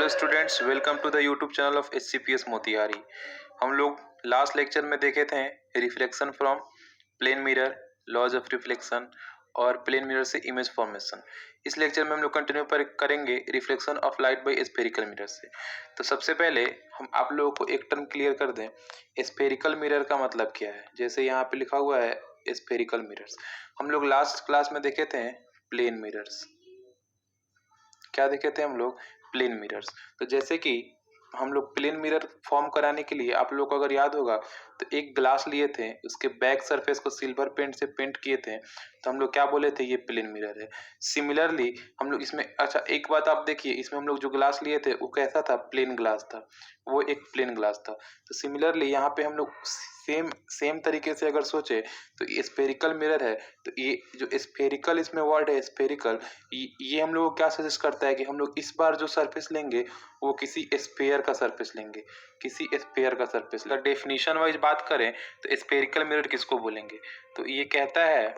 Hello students, welcome to the YouTube channel of SCPS Motihari. हम लोग last lecture में देखे थे reflection from plane mirror, laws of reflection और प्लेन मिरर से इमेज फॉर्मेशन। इस लेक्चर में हम लोग कंटिन्यू करेंगे reflection of light by spherical mirror से। तो सबसे पहले हम आप लोगों को एक टर्म क्लियर कर दें, स्फेरिकल मिरर का मतलब क्या है। जैसे यहाँ पे लिखा हुआ है स्फेरिकल मिरर्स, हम लोग लास्ट क्लास में देखे थे प्लेन मिरर्स। क्या देखे थे हम लोग? Plane mirrors. तो जैसे कि हम लोग प्लेन मिरर फॉर्म कराने के लिए, आप लोग को अगर याद होगा तो एक ग्लास लिए थे, उसके बैक सरफेस को सिल्वर पेंट से पेंट किए थे, तो हम लोग क्या बोले थे? ये प्लेन मिरर है। सिमिलरली हम लोग इसमें, अच्छा एक बात आप देखिए, इसमें हम लोग जो ग्लास लिए थे वो कैसा था? प्लेन ग्लास था, वो एक प्लेन ग्लास था। तो सिमिलरली यहाँ पे हम लोग सेम सेम तरीके से अगर सोचे तो ये स्फेरिकल मिरर है, तो ये जो स्फेरिकल इसमें वर्ड है स्फेरिकल, ये हम लोग को क्या सजेस्ट करता है कि हम लोग इस बार जो सरफेस लेंगे वो किसी स्फेयर का सरफेस लेंगे, किसी स्फेयर का सरफेस। अगर डेफिनेशन वाइज बात करें तो स्फेरिकल मिरर किसको बोलेंगे? तो ये कहता है,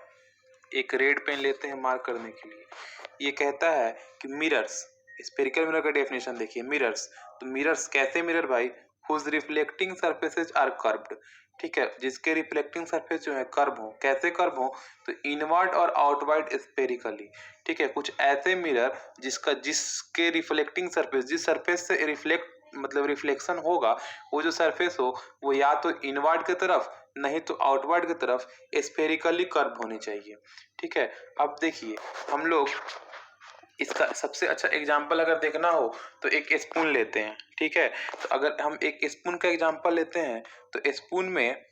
एक रेड पेन लेते हैं मार्क करने के लिए, ये कहता है कि मिरर्स, स्फेरिकल मिरर का डेफिनेशन देखिए, मिरर्स। तो मिरर्स कैसे मिरर भाई? Whose reflecting surfaces are curved, ठीक है, जिसके रिफ्लेक्टिंग सरफेस जो है कर्व हो। कैसे कर्व हो? तो इनवर्ड और आउटवर्ड स्फेरिकली, ठीक है। कुछ ऐसे मिरर जिसके रिफ्लेक्टिंग सरफेस, जिस सरफेस से रिफ्लेक्ट मतलब रिफ्लेक्शन होगा, वो जो सरफेस हो वो या तो इनवर्ड की तरफ नहीं तो आउटवर्ड की तरफ स्फेरिकली कर्व होनी चाहिए, ठीक है। अब देखिए हम लोग इसका सबसे अच्छा एग्जांपल अगर देखना हो तो एक स्पून लेते हैं, ठीक है। तो अगर हम एक स्पून का एग्जांपल लेते हैं तो स्पून में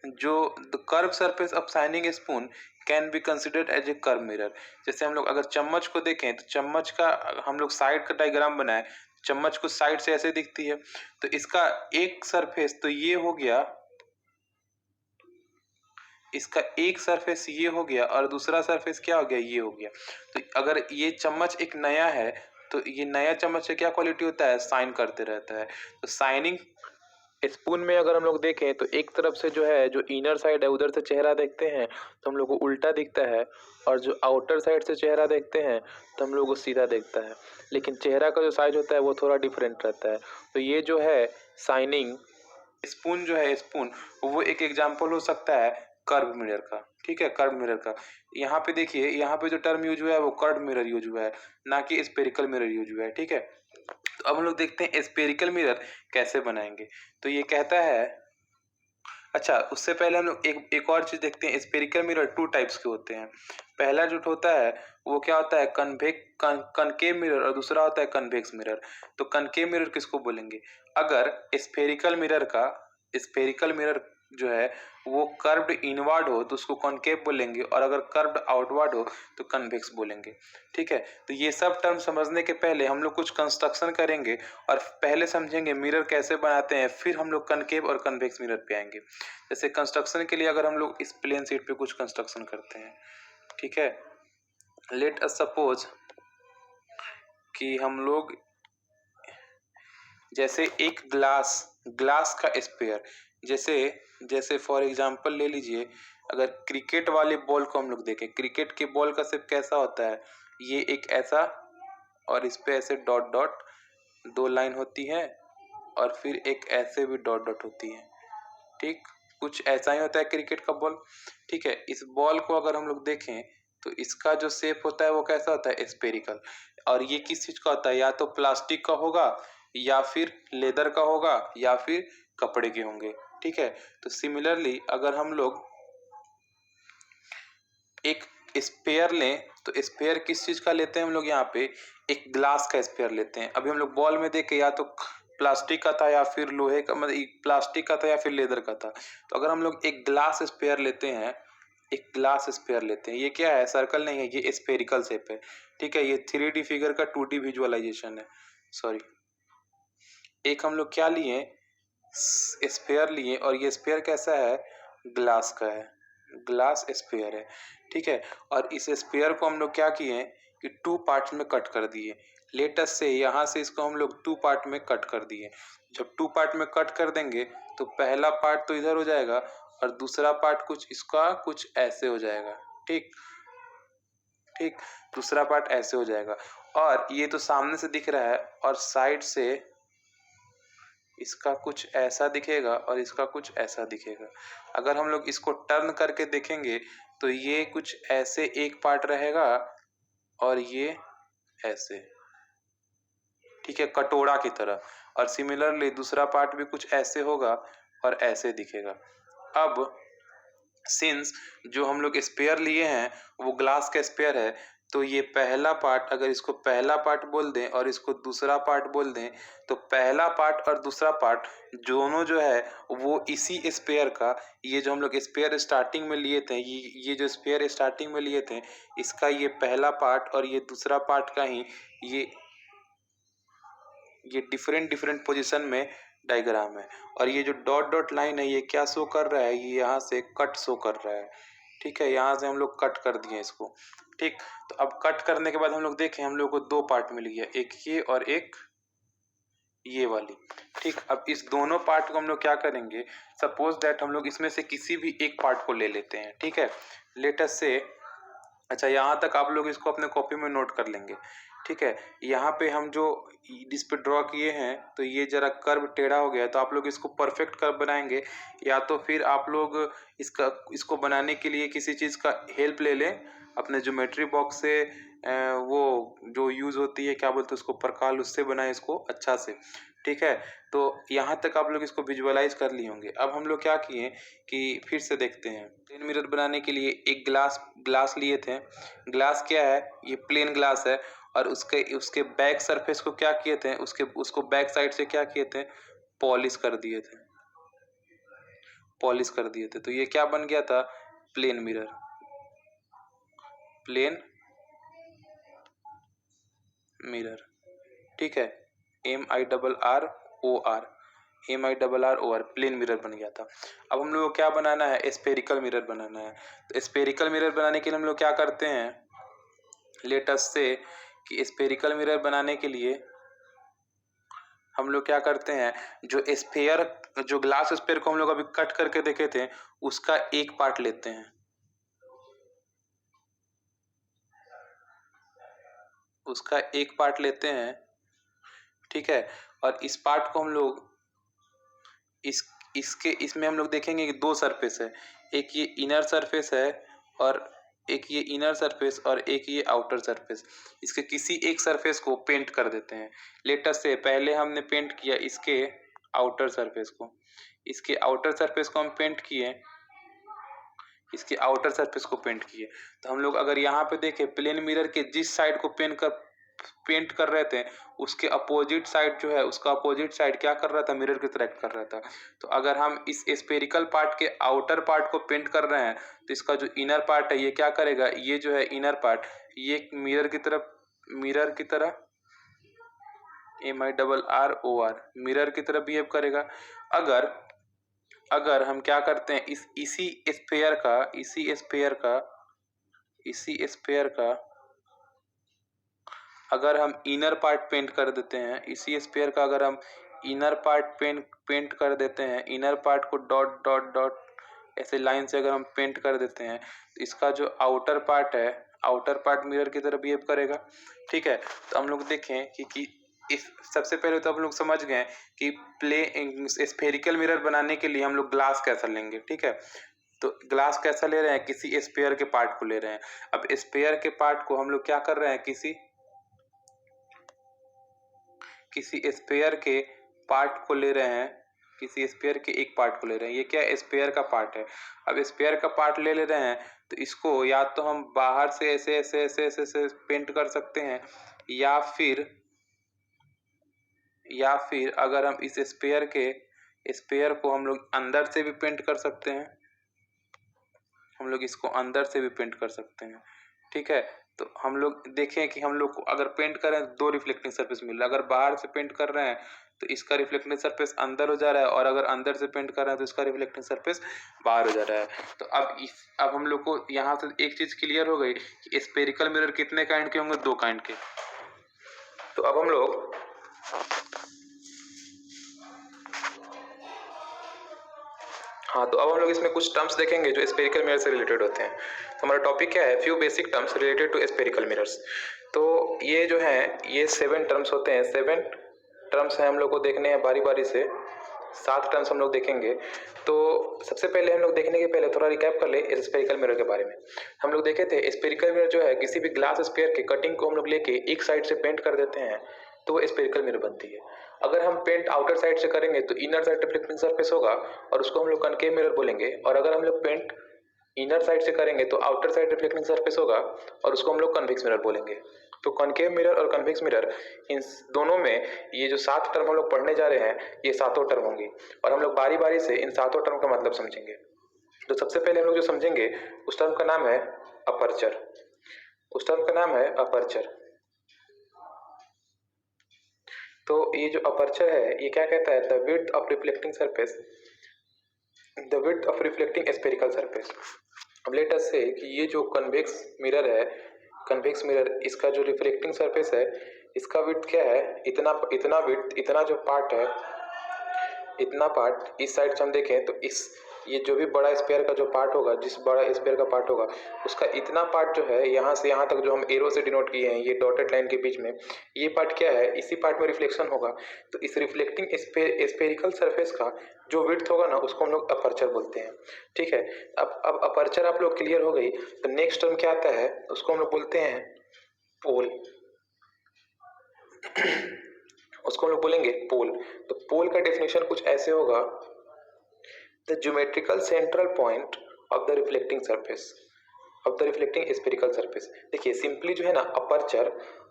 जो the curve surface of shining spoon can be considered as a curve mirror. जैसे हम लोग अगर चम्मच को देखें तो चम्मच का हम लोग साइड का डायग्राम बनाए, चम्मच को साइड से ऐसे दिखती है, तो इसका एक सरफेस तो ये हो गया, इसका एक सरफेस ये हो गया और दूसरा सरफेस क्या हो गया? ये हो गया। तो अगर ये चम्मच एक नया है तो ये नया चम्मच से क्या क्वालिटी होता है? शाइन करते रहता है। तो शाइनिंग स्पून में अगर हम लोग देखें तो एक तरफ से जो है, जो इनर साइड है उधर से चेहरा देखते हैं तो हम लोग को उल्टा दिखता है, और जो आउटर साइड से चेहरा देखते हैं तो हम लोग को सीधा दिखता है। लेकिन चेहरा का जो साइज होता है वो थोड़ा डिफरेंट रहता है। तो ये जो है शाइनिंग स्पून जो है, स्पून वो एक एग्जांपल हो सकता है कर्व मिरर का, ठीक है, कर्व मिरर का। यहाँ पे देखिए, यहाँ पे जो टर्म यूज हुआ है वो कर्व मिरर यूज हुआ है, ना कि स्पेरिकल मिरर यूज हुआ है, ठीक है। तो अब हम लोग देखते हैं स्पेरिकल मिरर कैसे बनाएंगे। तो ये कहता है, अच्छा उससे पहले हम लोग एक और चीज देखते हैं। स्पेरिकल मिरर टू टाइप्स के होते हैं। पहला जो होता है वो क्या होता है? कनकेव मिरर, और दूसरा होता है कन्वेक्स मिरर। तो कनकेव मिरर किसको बोलेंगे? अगर स्पेरिकल मिरर जो है वो कर्व्ड इनवर्ड हो तो उसको कॉनकेव बोलेंगे, और अगर कर्व्ड आउटवर्ड हो तो कन्वेक्स बोलेंगे, ठीक है। तो ये सब टर्म समझने के पहले हम लोग कुछ कंस्ट्रक्शन करेंगे और पहले समझेंगे मिरर कैसे बनाते हैं, फिर हम लोग कनकेव और कन्वेक्स मिरर पे आएंगे। जैसे कंस्ट्रक्शन के लिए अगर हम लोग इस प्लेन शीट पे कुछ कंस्ट्रक्शन करते हैं, ठीक है। लेट अस सपोज कि हम लोग जैसे एक ग्लास का स्पेयर, जैसे फॉर एग्जांपल ले लीजिए, अगर क्रिकेट वाले बॉल को हम लोग देखें, क्रिकेट के बॉल का शेप कैसा होता है? ये एक ऐसा, और इस पे ऐसे डॉट डॉट दो लाइन होती है, और फिर एक ऐसे भी डॉट डॉट होती है, ठीक, कुछ ऐसा ही होता है क्रिकेट का बॉल, ठीक है। इस बॉल को अगर हम लोग देखें तो इसका जो शेप होता है वो कैसा होता है? स्पेरिकल। और ये किस चीज का होता है? या तो प्लास्टिक का होगा, या फिर लेदर का होगा, या फिर कपड़े के होंगे, ठीक है। तो सिमिलरली अगर हम लोग एक स्पेयर लें तो स्पेयर किस चीज का लेते हैं हम लोग? यहाँ पे एक ग्लास का स्पेयर लेते हैं। अभी हम लोग बॉल में देखे या तो प्लास्टिक का था या फिर लोहे का, मतलब प्लास्टिक का था या फिर लेदर का था। तो अगर हम लोग एक ग्लास स्पेयर लेते हैं, एक ग्लास स्पेयर लेते हैं, ये क्या है? सर्कल नहीं है, ये स्पेरिकल शेप है, ठीक है। ये 3D फिगर का 2D विजुअलाइजेशन है, सॉरी। एक हम लोग क्या लिए? स्पेयर लिए, और ये स्पेयर कैसा है? ग्लास का है, ग्लास स्पेयर है, ठीक है। और इस स्पेयर को हम लोग क्या किए कि टू पार्ट्स में कट कर दिए। लेटस से यहाँ से इसको हम लोग टू पार्ट में कट कर दिए। जब टू पार्ट में कट कर देंगे तो पहला पार्ट तो इधर हो जाएगा और दूसरा पार्ट कुछ इसका कुछ ऐसे हो जाएगा, ठीक, ठीक, दूसरा पार्ट ऐसे हो जाएगा। और ये तो सामने से दिख रहा है और साइड से इसका कुछ ऐसा दिखेगा और इसका कुछ ऐसा दिखेगा। अगर हम लोग इसको टर्न करके देखेंगे तो ये कुछ ऐसे एक पार्ट रहेगा और ये ऐसे, ठीक है, कटोरा की तरह। और सिमिलरली दूसरा पार्ट भी कुछ ऐसे होगा और ऐसे दिखेगा। अब सिंस जो हम लोग स्पेयर लिए हैं वो ग्लास का स्पेयर है, तो ये पहला पार्ट, अगर इसको पहला पार्ट बोल दें और इसको दूसरा पार्ट बोल दें, तो पहला पार्ट और दूसरा पार्ट दोनों जो है वो इसी स्पेयर का, ये जो हम लोग स्पेयर स्टार्टिंग में लिए थे, ये जो स्पेयर स्टार्टिंग में लिए थे, इसका ये पहला पार्ट और ये दूसरा पार्ट का ही ये डिफरेंट डिफरेंट पोजीशन में डायग्राम है। और ये जो डॉट डॉट लाइन है ये क्या शो कर रहा है, ये यहाँ से कट शो कर रहा है, ठीक है, यहाँ से हम लोग कट कर दिए इसको, ठीक। तो अब कट करने के बाद हम लोग देखें, हम लोग को दो पार्ट मिल गया, एक ये और एक ये वाली, ठीक। अब इस दोनों पार्ट को हम लोग क्या करेंगे, सपोज दैट हम लोग इसमें से किसी भी एक पार्ट को ले लेते हैं, ठीक है। लेट अस से, अच्छा यहाँ तक आप लोग इसको अपने कॉपी में नोट कर लेंगे, ठीक है। यहाँ पे हम जो इस पे ड्रॉ किए हैं तो ये जरा कर्व टेढ़ा हो गया है, तो आप लोग इसको परफेक्ट कर्व बनाएंगे, या तो फिर आप लोग इसको बनाने के लिए किसी चीज़ का हेल्प ले लें अपने ज्योमेट्री बॉक्स से, वो जो यूज़ होती है, क्या बोलते हैं उसको, परकाल, उससे बनाए इसको अच्छा से, ठीक है। तो यहाँ तक आप लोग इसको विजुअलाइज कर लिए होंगे। अब हम लोग क्या किए कि फिर से देखते हैं, प्लेन मिरर बनाने के लिए एक ग्लास लिए थे। ग्लास क्या है, ये प्लेन ग्लास है, और उसके बैक सरफेस को क्या किए थे, उसको बैक साइड से क्या किए थे, पॉलिश कर दिए थे, पॉलिश कर दिए थे। तो ये क्या बन गया था, प्लेन मिरर, प्लेन मिरर, ठीक है, MIRROR, MIRROR, प्लेन मिरर बन गया था। अब हम लोग को क्या बनाना है, स्पेरिकल मिरर बनाना है। तो स्पेरिकल मिरर बनाने के लिए हम लोग क्या करते हैं, लेट अस से कि स्पेरिकल मिरर बनाने के लिए हम लोग क्या करते हैं, जो ग्लास स्पेयर को हम लोग अभी कट करके देखे थे उसका एक पार्ट लेते हैं, उसका एक पार्ट लेते हैं, ठीक है। और इस पार्ट को हम लोग इसमें हम लोग देखेंगे कि दो सरफेस है, एक ये इनर सरफेस है और एक ये इनर सरफेस और एक ये आउटर सरफेस। इसके किसी एक सरफेस को पेंट कर देते हैं। लेट अस से पहले हमने पेंट किया इसके आउटर सरफेस को, इसके आउटर सरफेस को हम पेंट किए, इसके आउटर सरफेस को पेंट किए। तो हम लोग अगर यहाँ पे देखें, प्लेन मिरर के जिस साइड को पेंट कर रहे थे उसके अपोजिट साइड जो है, उसका अपोजिट साइड क्या कर रहा था, मिरर की तरह एक्ट कर रहा था। तो अगर हम इस स्पेरिकल पार्ट के आउटर पार्ट को पेंट कर रहे हैं तो इसका जो इनर पार्ट है ये क्या करेगा, ये जो है इनर पार्ट, ये मिरर की तरह MIRROR, मिरर की तरह बिहेव करेगा। अगर हम क्या करते हैं, इसी स्पेयर का अगर हम इनर पार्ट पेंट कर देते हैं, इसी स्पेयर का अगर हम इनर पार्ट पेंट कर देते हैं, inner part co dot dot dot ऐसे लाइन से अगर हम पेंट कर देते हैं तो इसका जो आउटर पार्ट है, आउटर पार्ट मिरर की तरह बिहेव करेगा, ठीक है। तो हम लोग देखें कि इस सबसे पहले तो हम लोग समझ गए कि स्फेरिकल मिरर बनाने के लिए हम लोग ग्लास कैसा लेंगे, ठीक है। तो ग्लास कैसा ले रहे हैं, किसी स्पेयर के पार्ट को ले रहे हैं। अब स्पेयर के पार्ट को हम लोग क्या कर रहे हैं, किसी स्पेयर के पार्ट को ले रहे हैं, किसी स्पेयर के एक पार्ट को ले रहे हैं। ये क्या है, स्पेयर का पार्ट है। अब स्पेयर का पार्ट ले रहे हैं तो इसको या तो हम बाहर से ऐसे ऐसे ऐसे ऐसे ऐसे पेंट कर सकते हैं, या फिर अगर हम इस स्पेयर को हम लोग अंदर से भी पेंट कर सकते हैं, हम लोग इसको अंदर से भी पेंट कर सकते हैं, ठीक है। तो हम लोग देखें कि हम लोग को अगर पेंट कर रहे हैं दो रिफ्लेक्टिंग सरफेस मिल रहा है, अगर बाहर से पेंट कर रहे हैं तो इसका रिफ्लेक्टिंग सरफेस अंदर हो जा रहा है, और अगर अंदर से पेंट कर रहे हैं तो इसका रिफ्लेक्टिंग सरफेस बाहर हो जा रहा है। तो अब हम लोग को यहाँ से एक चीज क्लियर हो गई कि स्पेरिकल मिरर कितने काइंड के होंगे, दो काइंड के। तो अब हम लोग तो अब हम लोग इसमें कुछ टर्म्स देखेंगे जो स्पेरिकल मिरर से रिलेटेड होते हैं। तो हमारा टॉपिक क्या है, few basic terms related to spherical mirrors. तो ये जो है ये 7 टर्म्स होते हैं, 7 टर्म्स हैं, हम लोग को देखने हैं बारी बारी से, 7 टर्म्स हम लोग देखेंगे। तो सबसे पहले हम लोग देखने के पहले थोड़ा रिकैप कर ले स्फेरिकल मिरर के बारे में। हम लोग देखे थे स्फेरिकल मिरर जो है किसी भी ग्लास स्फेयर के कटिंग को हम लोग लेके एक साइड से पेंट कर देते हैं तो वो स्फेरिकल मिरर बनती है। अगर हम पेंट आउटर साइड से करेंगे तो इनर साइड रिफ्लेक्टिंग सरफेस होगा और उसको हम लोग कनकेव मिरर बोलेंगे, और अगर हम लोग पेंट इनर साइड से करेंगे तो आउटर साइड रिफ्लेक्टिंग सरफेस होगा और उसको हम लोग कन्वेक्स मिरर बोलेंगे। तो कॉनकेव मिरर और कन्वेक्स मिरर इन दोनों में ये जो 7 टर्म हम लोग पढ़ने जा रहे हैं ये 7 टर्म होंगी और हम लोग बारी बारी से इन 7 टर्म का मतलब समझेंगे। तो सबसे पहले हम लोग जो समझेंगे उस टर्म का नाम है अपर्चर। उस टर्म का नाम है अपर्चर। तो ये जो अपर्चर है ये क्या कहता है? The width of reflecting surface, the width of reflecting spherical surface. अब लेट अस से कि ये जो कन्वेक्स मिरर है, कन्वेक्स मिरर, इसका जो रिफ्लेक्टिंग सरफेस है इसका विड्थ क्या है? इतना विड्थ, इतना जो पार्ट है, इतना पार्ट इस साइड से हम देखें तो इस ये जो भी बड़ा स्पेयर का जो पार्ट होगा, जिस बड़ा स्पेयर का पार्ट होगा उसका इतना पार्ट जो है यहाँ से यहाँ तक जो हम एरो से डिनोट किए हैं ये डॉटेड लाइन के बीच में, ये पार्ट क्या है? इसी पार्ट में रिफ्लेक्शन होगा। तो इस रिफ्लेक्टिंग स्पेरिकल सरफेस का जो विड्थ होगा ना उसको हम लोग अपर्चर बोलते हैं। ठीक है, अब अपर्चर आप लोग क्लियर हो गई तो नेक्स्ट टर्म क्या आता है? उसको हम लोग बोलते हैं पोल। उसको हम लोग बोलेंगे पोल। तो पोल का डेफिनेशन कुछ ऐसे होगा, the geometrical central point of the reflecting surface, of the reflecting spherical surface. देखिए सिंपली जो है ना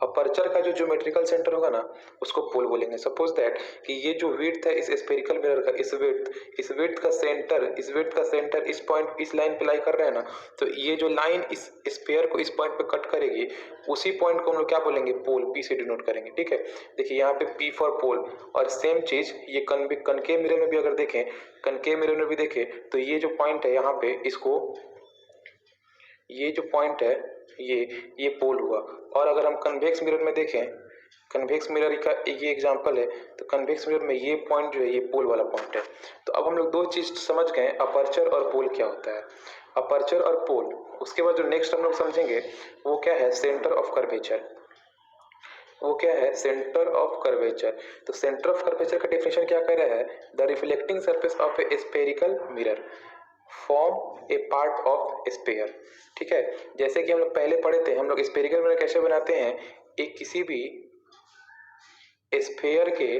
अपर्चर का जो ज्योमेट्रिकल सेंटर होगा ना उसको पोल बोलेंगे। सपोज दैट कि ये जो विड्थ है इस स्फेरिकल मिरर का, इस विड्थ का सेंटर इस पॉइंट, इस लाइन पे लाई कर रहे हैं ना, तो ये जो लाइन इस स्फेयर को इस पॉइंट पे कट करेगी उसी पॉइंट को हम लोग क्या बोलेंगे? पोल, पी से डिनोट करेंगे। ठीक है, देखिए यहाँ पे पी फॉर पोल। और सेम चीज ये कनकेव मिरर में भी अगर देखें, कनकेव मिरर में भी देखें तो ये जो पॉइंट है यहाँ पे, इसको, ये जो पॉइंट है ये पोल हुआ। और अगर हम कन्वेक्स मिरर में देखें, कन्वेक्स मिरर का ये एग्जांपल है, तो कन्वेक्स मिरर में ये पॉइंट जो है ये पोल वाला पॉइंट है। तो अब हम लोग दो चीज समझ गए, अपर्चर और पोल क्या होता है, अपर्चर और पोल। उसके बाद जो नेक्स्ट हम लोग समझेंगे वो क्या है? Centre of curvature. वो क्या है? Centre of curvature. तो सेंटर ऑफ कर्वेचर का डेफिनेशन क्या कह रहा है? The reflecting surface of a spherical mirror form a part of sphere. ठीक है, जैसे कि हम लोग पहले पढ़े थे, हम लोग स्फेरिकल मिरर कैसे बनाते हैं? एक किसी भी स्फेयर के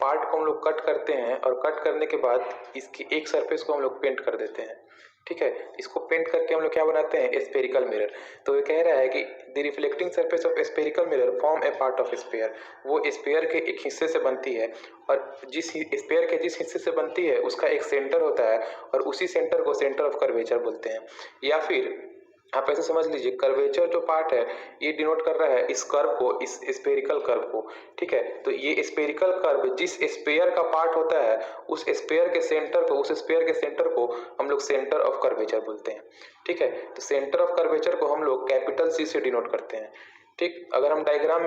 पार्ट को हम लोग कट करते हैं और कट करने के बाद इसकी एक सरफेस को हम लोग पेंट कर देते हैं। ठीक है, इसको पेंट करके हम लोग क्या बनाते हैं? Spherical mirror. तो ये कह रहा है कि the reflecting surface of spherical mirror form a part of sphere. वो स्पेयर के एक हिस्से से बनती है और जिस स्पेयर के जिस हिस्से से बनती है उसका एक सेंटर होता है और उसी सेंटर को सेंटर ऑफ कर्वेचर बोलते हैं। या फिर आप ऐसे समझ लीजिए, कर्वेचर जो पार्ट है ये डिनोट कर रहा है इस कर्व को, इस स्फेरिकल कर्व को। ठीक है, तो ये स्फेरिकल कर्व जिस स्पेयर का पार्ट होता है उस स्पेयर के सेंटर को हम लोग सेंटर ऑफ कर्वेचर बोलते हैं। ठीक है, तो सेंटर ऑफ कर्वेचर को हम लोग कैपिटल सी से डिनोट करते हैं। ठीक, अगर हम डायग्राम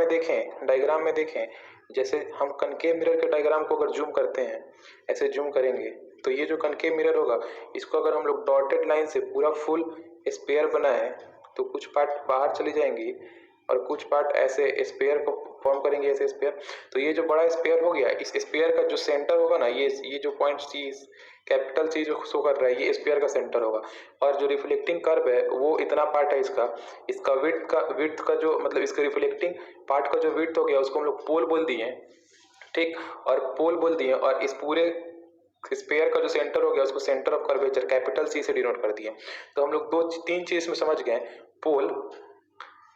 में देखें, जैसे हम कनकेव मिरर के डायग्राम को अगर जूम करते हैं, ऐसे जूम करेंगे तो ये जो कनकेव मिरर होगा इसको अगर हम लोग डॉटेड लाइन से पूरा फुल स्पेयर बनाए तो कुछ पार्ट बाहर चली जाएंगी और कुछ पार्ट ऐसे स्पेयर को फॉर्म करेंगे, ऐसे स्पेयर। तो ये जो बड़ा स्पेयर हो गया, इस स्पेयर का जो सेंटर होगा ना, ये जो पॉइंट सी, कैपिटल सी जो शो कर रहा है ये स्पेयर का सेंटर होगा। और जो रिफ्लेक्टिंग कर्व है वो इतना पार्ट है इसका विड्थ का जो मतलब इसका रिफ्लेक्टिंग पार्ट का जो विड्थ हो गया उसको हम लोग पोल बोल दिए। ठीक, और पोल बोल दिए और इस पूरे स्पेयर का जो सेंटर हो गया उसको centre of curvature capital C से डिनोट कर दिए। तो हम लोग 2-3 चीज में समझ गए, पोल,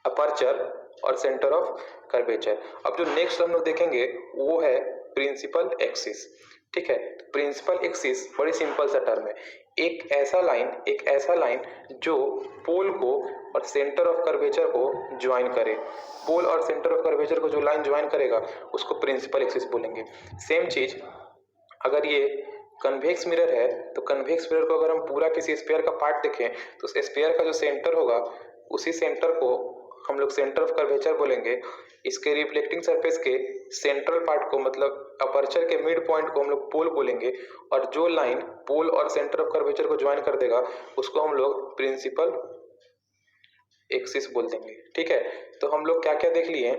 अपर्चर और सेंटर ऑफ कर्वेचर। अब जो नेक्स्ट हम लोग देखेंगे वो है प्रिंसिपल एक्सिस। ठीक है, प्रिंसिपल एक्सिस बड़ी सिंपल सा टर्म है, एक ऐसा लाइन जो पोल को और सेंटर ऑफ कर्वेचर को ज्वाइन करे। पोल और सेंटर ऑफ कर्वेचर को जो लाइन ज्वाइन करेगा उसको प्रिंसिपल एक्सिस बोलेंगे। सेम चीज अगर ये कन्वेक्स मिरर है तो कन्वेक्स मिरर को अगर हम पूरा किसी स्पेयर का पार्ट देखें तो उस स्पेयर का जो सेंटर होगा उसी सेंटर को हम लोग सेंटर ऑफ कर्वेचर बोलेंगे। इसके रिफ्लेक्टिंग सरफेस के सेंट्रल पार्ट को मतलब अपर्चर के मिड पॉइंट को हम लोग पोल बोलेंगे और जो लाइन पोल और सेंटर ऑफ कर्वेचर को ज्वाइन कर देगा उसको हम लोग प्रिंसिपल एक्सिस बोल देंगे। ठीक है, तो हम लोग क्या क्या देख लिए,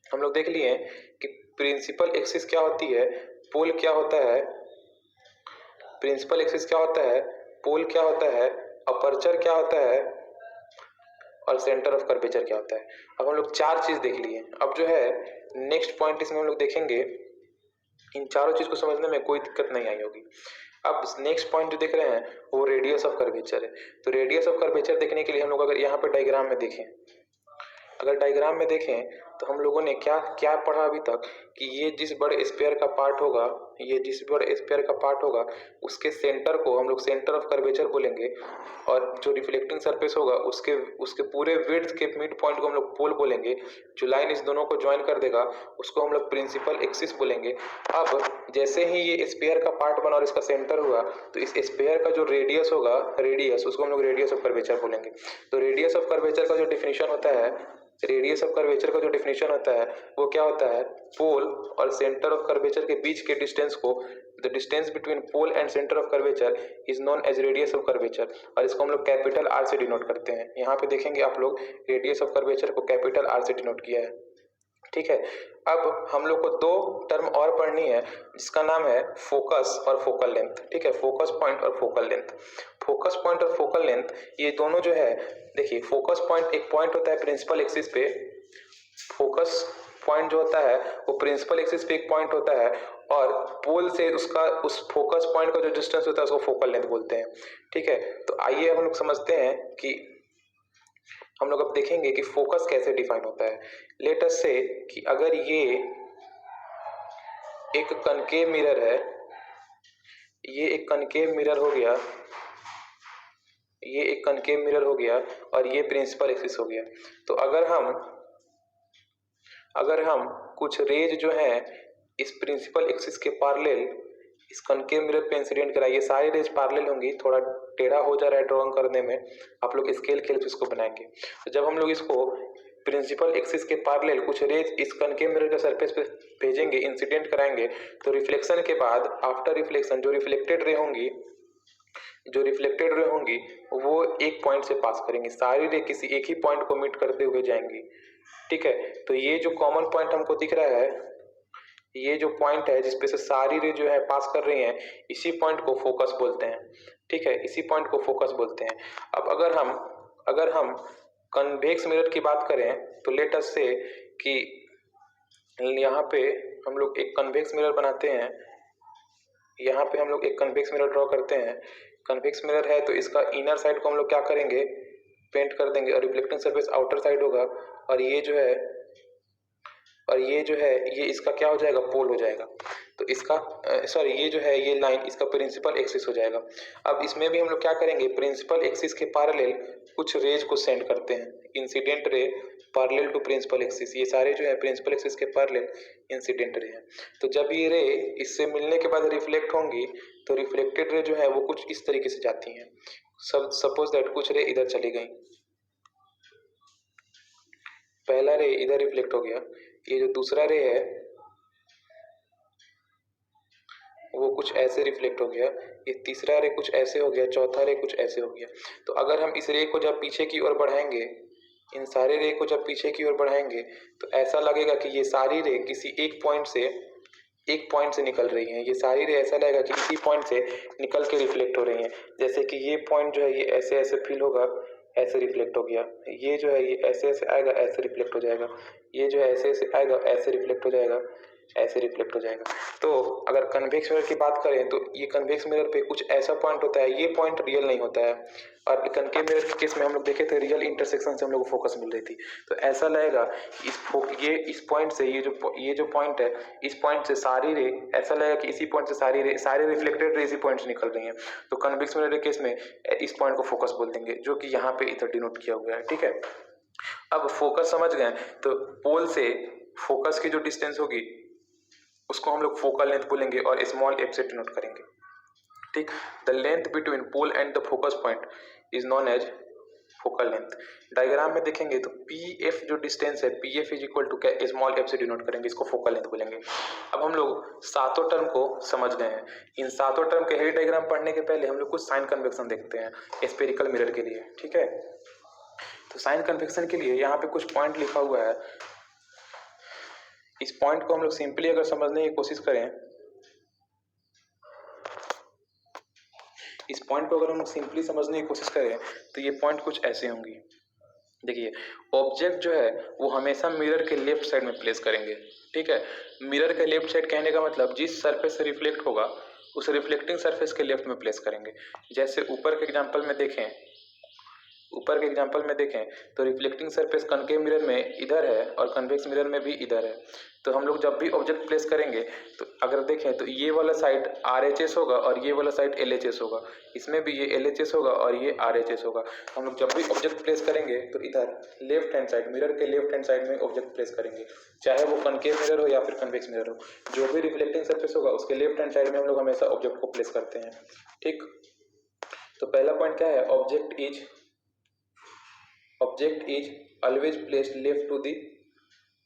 हम लोग देख लिए कि प्रिंसिपल एक्सिस क्या होती है, पोल क्या होता है, प्रिंसिपल एक्सिस क्या होता है, पोल क्या होता है, अपर्चर क्या होता है और सेंटर ऑफ कर्वेचर क्या होता है। अब हम लोग चार चीज देख लिए। अब जो है नेक्स्ट पॉइंट इसमें हम लोग देखेंगे, इन चारों चीज को समझने में कोई दिक्कत नहीं आई होगी। अब नेक्स्ट पॉइंट जो देख रहे हैं वो रेडियस ऑफ कर्वेचर है। तो रेडियस ऑफ कर्वेचर देखने के लिए हम लोग अगर यहाँ पे डायग्राम में देखें, अगर डायग्राम में देखें तो हम लोगों ने क्या क्या पढ़ा अभी तक कि ये जिस बड़े स्फीयर का पार्ट होगा, ये जिस बड़े स्फीयर का पार्ट होगा उसके सेंटर को हम लोग सेंटर ऑफ कर्वेचर बोलेंगे, और जो रिफ्लेक्टिंग सरफेस होगा उसके उसके पूरे विड्थ के मिड पॉइंट को हम लोग पोल बोलेंगे। जो लाइन इस दोनों को ज्वाइन कर देगा उसको हम लोग प्रिंसिपल एक्सिस बोलेंगे। अब जैसे ही ये स्फीयर का पार्ट बना और इसका सेंटर हुआ तो इस स्फीयर का जो रेडियस होगा, रेडियस, उसको हम लोग रेडियस ऑफ कर्वेचर बोलेंगे। तो रेडियस ऑफ कर्वेचर का जो डेफिनेशन होता है, रेडियस ऑफ कर्वेचर का जो डेफिनेशन होता है वो क्या होता है, पोल और सेंटर ऑफ कर्वेचर के बीच के डिस्टेंस को, the distance between pole and centre of curvature is known as radius of curvature, और इसको हम लोग कैपिटल आर से डिनोट करते हैं। यहाँ पे देखेंगे आप लोग रेडियस ऑफ कर्वेचर को कैपिटल आर से डिनोट किया है। ठीक है, अब हम लोग को दो टर्म और पढ़नी है जिसका नाम है फोकस और फोकल लेंथ। ठीक है, फोकस पॉइंट और फोकल लेंथ। फोकस पॉइंट और फोकल लेंथ ये दोनों जो है, देखिए फोकस पॉइंट एक पॉइंट होता है प्रिंसिपल एक्सिस पे, फोकस पॉइंट जो होता है वो प्रिंसिपल एक्सिस पे एक पॉइंट होता है, और पोल से उसका उस फोकस पॉइंट का जो डिस्टेंस होता है उसको फोकल लेंथ बोलते हैं। ठीक है, तो आइए हम लोग समझते हैं कि हम लोग अब देखेंगे कि फोकस कैसे डिफाइन होता है। लेट अस से कि अगर ये एक कनकेव मिरर है, ये एक कनकेव मिरर हो गया, ये एक कनकेव मिरर हो गया और ये प्रिंसिपल एक्सिस हो गया। तो अगर हम कुछ रेज जो है इस प्रिंसिपल एक्सिस के पैरेलल इस कनकेव मिरर पे इंसिडेंट कराइए, सारी रेज पैरेलल होंगी। थोड़ा टेढ़ा हो जा रहा है ड्राइंग करने में, आप लोग स्केल खेल के इसको बनाएंगे। तो जब हम लोग इसको प्रिंसिपल एक्सिस के पैरेलल कुछ रेज इस कनकेव मिरर के सरफेस पे भेजेंगे, इंसिडेंट कराएंगे, तो रिफ्लेक्शन के बाद आफ्टर रिफ्लेक्शन जो रिफ्लेक्टेड रे होंगी, जो रिफ्लेक्टेड रे होंगी वो एक पॉइंट से पास करेंगी, सारी रे किसी एक ही पॉइंट को मीट करते हुए जाएंगी। ठीक है, तो ये जो कॉमन पॉइंट हमको दिख रहा है, ये जो पॉइंट है जिसपे से सारी रे जो है पास कर रही हैं, इसी पॉइंट को फोकस बोलते हैं। ठीक है, इसी पॉइंट को फोकस बोलते हैं। अब अगर हम कन्वेक्स मिरर की बात करें तो लेट अस से कि यहाँ पे हम लोग एक कन्वेक्स मिरर बनाते हैं, यहाँ पे हम लोग एक कन्वेक्स मिरर ड्रॉ करते हैं। कन्वेक्स मिरर है तो इसका इनर साइड को हम लोग क्या करेंगे, पेंट कर देंगे, और रिफ्लेक्टिंग सरफेस आउटर साइड होगा, और ये जो है ये इसका क्या हो जाएगा, पोल हो जाएगा। तो इसका सॉरी ये जो है ये लाइन इसका प्रिंसिपल एक्सिस हो जाएगा। अब इसमें भी हम लोग क्या करेंगे, प्रिंसिपल एक्सिस के पैरेलल कुछ रेज को सेंड करते हैं, incident ray parallel to principal axis. ये सारे जो है प्रिंसिपल एक्सिस के पैरेलल इंसिडेंट रे हैं। तो जब ये रे इससे मिलने के बाद रिफ्लेक्ट होंगी तो रिफ्लेक्टेड रे जो है वो कुछ इस तरीके से जाती हैं। सपोज दैट कुछ रे इधर चली गई, पहला रे इधर रिफ्लेक्ट हो गया, ये जो दूसरा रे है वो कुछ ऐसे रिफ्लेक्ट हो गया, ये तीसरा रे कुछ ऐसे हो गया, चौथा रे कुछ ऐसे हो गया। तो अगर हम इस रे को जब पीछे की ओर बढ़ाएंगे, इन सारे रे को जब पीछे की ओर बढ़ाएंगे तो ऐसा लगेगा कि ये सारी रे किसी एक पॉइंट से निकल रही हैं। ये सारी रे ऐसा लगेगा कि इसी पॉइंट से निकल के रिफ्लेक्ट हो रही हैं। जैसे कि ये पॉइंट जो है ये ऐसे ऐसे फील होगा, ऐसे रिफ्लेक्ट हो गया, ये जो है ये ऐसे ऐसे आएगा, ऐसे रिफ्लेक्ट हो जाएगा, ये जो है ऐसे ऐसे आएगा, ऐसे रिफ्लेक्ट हो जाएगा, ऐसे रिफ्लेक्ट हो जाएगा। तो अगर कन्वेक्स मिरर की बात करें तो ये कन्वेक्स मिरर पे कुछ ऐसा पॉइंट होता है, ये पॉइंट रियल नहीं होता है, और कनकेव मिरर के केस में हम लोग देखे थे रियल इंटरसेक्शन से हम लोग को फोकस मिल रही थी। तो ऐसा लगेगा इस पॉइंट से ये जो पॉइंट है, इस पॉइंट से सारी रे ऐसा लगेगा कि इसी पॉइंट से सारे रिफ्लेक्टेड रे इसी पॉइंट से निकल रही हैं। तो कन्वेक्स मिरर के केस में इस पॉइंट को फोकस बोल देंगे, जो कि यहाँ पे इधर डिनोट किया हुआ है। ठीक है, अब फोकस समझ गए, तो पोल से फोकस की जो डिस्टेंस होगी उसको हम लोग फोकल लेंथ बोलेंगे और स्मॉल एफ से डिनोट करेंगे। ठीक, the length between pole and the focus point is known as focal length. Diagram में देखेंगे तो पी एफ जो डिस्टेंस है, P F is equal to क्या, स्मॉल एफ से डिनोट करेंगे, इसको फोकल लेंथ बोलेंगे। अब हम लोग सातों टर्म को समझ गए हैं। इन सातों टर्म के हेड डायग्राम पढ़ने के पहले हम लोग कुछ साइन कन्वेक्शन देखते हैं स्फेरिकल मिरर के लिए। ठीक है, तो साइन कन्वेक्शन के लिए यहाँ पे कुछ पॉइंट लिखा हुआ है। इस पॉइंट को हम लोग सिंपली अगर समझने की कोशिश करें, इस पॉइंट को अगर हम लोग सिंपली समझने की कोशिश करें तो ये पॉइंट कुछ ऐसे होंगी। देखिए, ऑब्जेक्ट जो है वो हमेशा मिरर के लेफ्ट साइड में प्लेस करेंगे। ठीक है, मिरर के लेफ्ट साइड कहने का मतलब जिस सरफेस से रिफ्लेक्ट होगा उस रिफ्लेक्टिंग सरफेस के लेफ्ट में प्लेस करेंगे। जैसे ऊपर के एग्जांपल में देखें, तो रिफ्लेक्टिंग सरफेस कनकेव मिरर में इधर है और कन्वेक्स मिरर में भी इधर है। तो हम लोग जब भी ऑब्जेक्ट प्लेस करेंगे तो अगर देखें तो ये वाला साइड RHS होगा और ये वाला साइड LHS होगा, इसमें भी ये LHS होगा और ये RHS होगा। हम लोग जब भी ऑब्जेक्ट प्लेस करेंगे तो इधर लेफ्ट हैंड साइड, मिरर के लेफ्ट हैंड साइड में ऑब्जेक्ट प्लेस करेंगे, चाहे वो कनकेव मिरर हो या फिर कन्वेक्स मिरर हो। जो भी रिफ्लेक्टिंग सरफेस होगा उसके लेफ्ट हैंड साइड में हम लोग हमेशा ऑब्जेक्ट को प्लेस करते हैं। ठीक, तो पहला पॉइंट क्या है, object is always placed left to the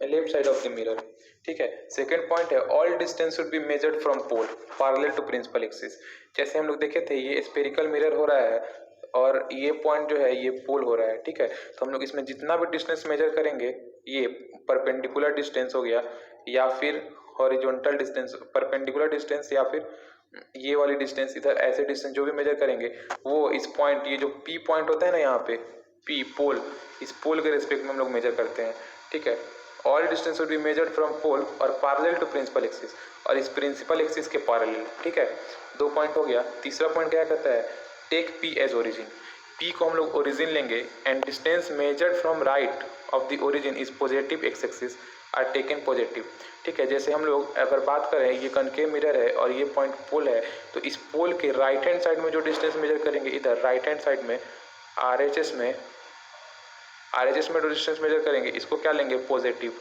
left side of the mirror. ठीक है, सेकंड पॉइंट है all distance should be measured from pole parallel to principal axis. जैसे हम लोग देखे थे ये स्फेरिकल मिरर हो रहा है और ये पॉइंट जो है ये पोल हो रहा है। ठीक है, तो हम लोग इसमें जितना भी डिस्टेंस मेजर करेंगे, ये परपेंडिकुलर डिस्टेंस हो गया या फिर हॉरिजॉन्टल डिस्टेंस, परपेंडिकुलर डिस्टेंस या फिर ये वाली डिस्टेंस, इधर ऐसे डिस्टेंस जो भी मेजर करेंगे वो इस पॉइंट, ये जो P पॉइंट होता है ना यहाँ पे P पोल, इस पोल के रिस्पेक्ट में हम लोग मेजर करते हैं। ठीक है, all distance would be measured from pole और पैरेलल टू प्रिंसिपल एक्सिस, और इस प्रिंसिपल एक्सिस के पैरेलल। ठीक है, 2 पॉइंट हो गया। तीसरा पॉइंट क्या कहता है, take P as origin. P को हम लोग ओरिजिन लेंगे and distance measured from right of the origin is positive X axis are taken positive. ठीक है, जैसे हम लोग अगर बात करें ये कनकेव मिरर है और ये पॉइंट पोल है, तो इस पोल के राइट हैंड साइड में जो डिस्टेंस मेजर करेंगे, इधर राइट हैंड साइड में RHS में जो डिस्टेंस मेजर करेंगे इसको क्या लेंगे, पॉजिटिव,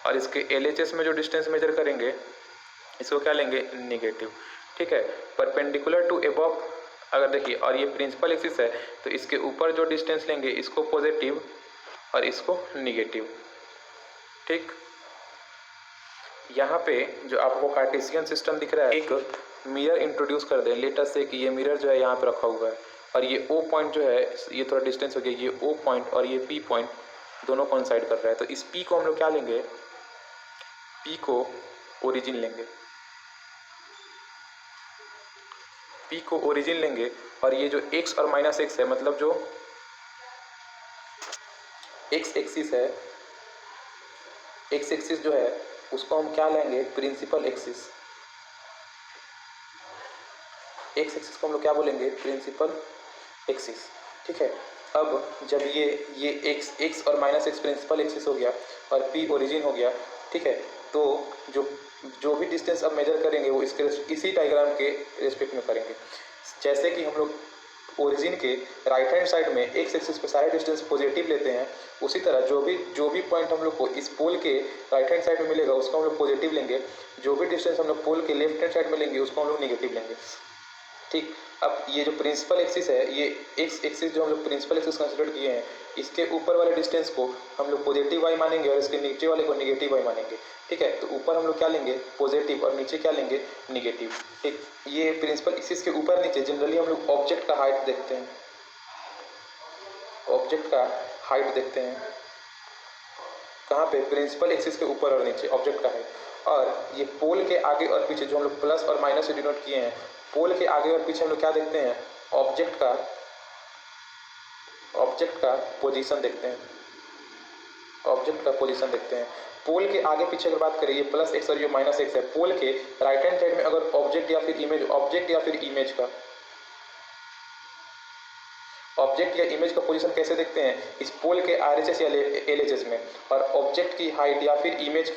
और इसके LHS में जो डिस्टेंस मेजर करेंगे इसको क्या लेंगे, नेगेटिव। ठीक है, परपेंडिकुलर टू अबव अगर देखिए, और ये प्रिंसिपल एक्सिस है तो इसके ऊपर जो डिस्टेंस लेंगे इसको पॉजिटिव और इसको नेगेटिव। ठीक, यहाँ पे जो आपको कार्टेशियन सिस्टम दिख रहा है, एक मिरर इंट्रोड्यूस कर दें। लेट अस से कि ये मिरर जो है यहाँ पे रखा हुआ है और ये O पॉइंट जो है ये थोड़ा डिस्टेंस हो गया, ये O पॉइंट और ये P पॉइंट दोनों कोइंसाइड कर रहा है। तो इस P को हम लोग क्या लेंगे, P को ओरिजिन लेंगे, P को ओरिजिन लेंगे और ये जो x और -x है, मतलब जो x एक्सिस है, x एक्सिस जो है उसको हम क्या लेंगे, प्रिंसिपल एक्सिस। x एक्सिस को हम लोग क्या बोलेंगे, प्रिंसिपल एक्सिस। ठीक है, अब जब ये x और -x प्रिंसिपल एक्सिस हो गया और P ओरिजिन हो गया। ठीक है, तो जो भी डिस्टेंस अब मेजर करेंगे वो इसी डायग्राम के रिस्पेक्ट में करेंगे। जैसे कि हम लोग ओरिजिन के राइट हैंड साइड में एक्स एक्सिस पे सारे डिस्टेंस पॉजिटिव लेते हैं, उसी तरह जो भी पॉइंट हम लोग को इस पोल के राइट हैंड साइड में मिलेगा उसको हम लोग पॉजिटिव लेंगे, जो भी डिस्टेंस हम लोग पोल के लेफ्ट हैंड साइड में लेंगे उसको हम लोग नेगेटिव लेंगे। ठीक, अब ये जो प्रिंसिपल एक्सिस है, ये एक्स एक्सिस जो हम लोग प्रिंसिपल एक्सिस कंसिडर किए हैं, इसके ऊपर वाले डिस्टेंस को हम लोग पॉजिटिव y मानेंगे और इसके नीचे वाले को नेगेटिव y मानेंगे। ठीक है, तो ऊपर हम लोग क्या लेंगे, पॉजिटिव, और नीचे क्या लेंगे, नेगेटिव। ठीक, ये प्रिंसिपल एक्सिस के ऊपर नीचे जनरली हम लोग ऑब्जेक्ट का हाइट देखते हैं, ऑब्जेक्ट का हाइट देखते हैं कहाँ पे, प्रिंसिपल एक्सिस के ऊपर और नीचे ऑब्जेक्ट का हाइट। और ये पोल के आगे और पीछे जो हम लोग प्लस और माइनस से डिनोट किए हैं, पोल के आगे और पीछे हम लोग क्या देखते हैं, ऑब्जेक्ट का पोजीशन देखते हैं, ऑब्जेक्ट का पोजीशन देखते हैं। पोल के आगे पीछे अगर बात करें, ये +x और ये -x है, पोल के राइट हैंड साइड में अगर ऑब्जेक्ट या फिर इमेज का पोजीशन कैसे देखते हैं, इस पोल के RHS या LHS में, और ऑब्जेक्ट की हाइट या फिर इमेज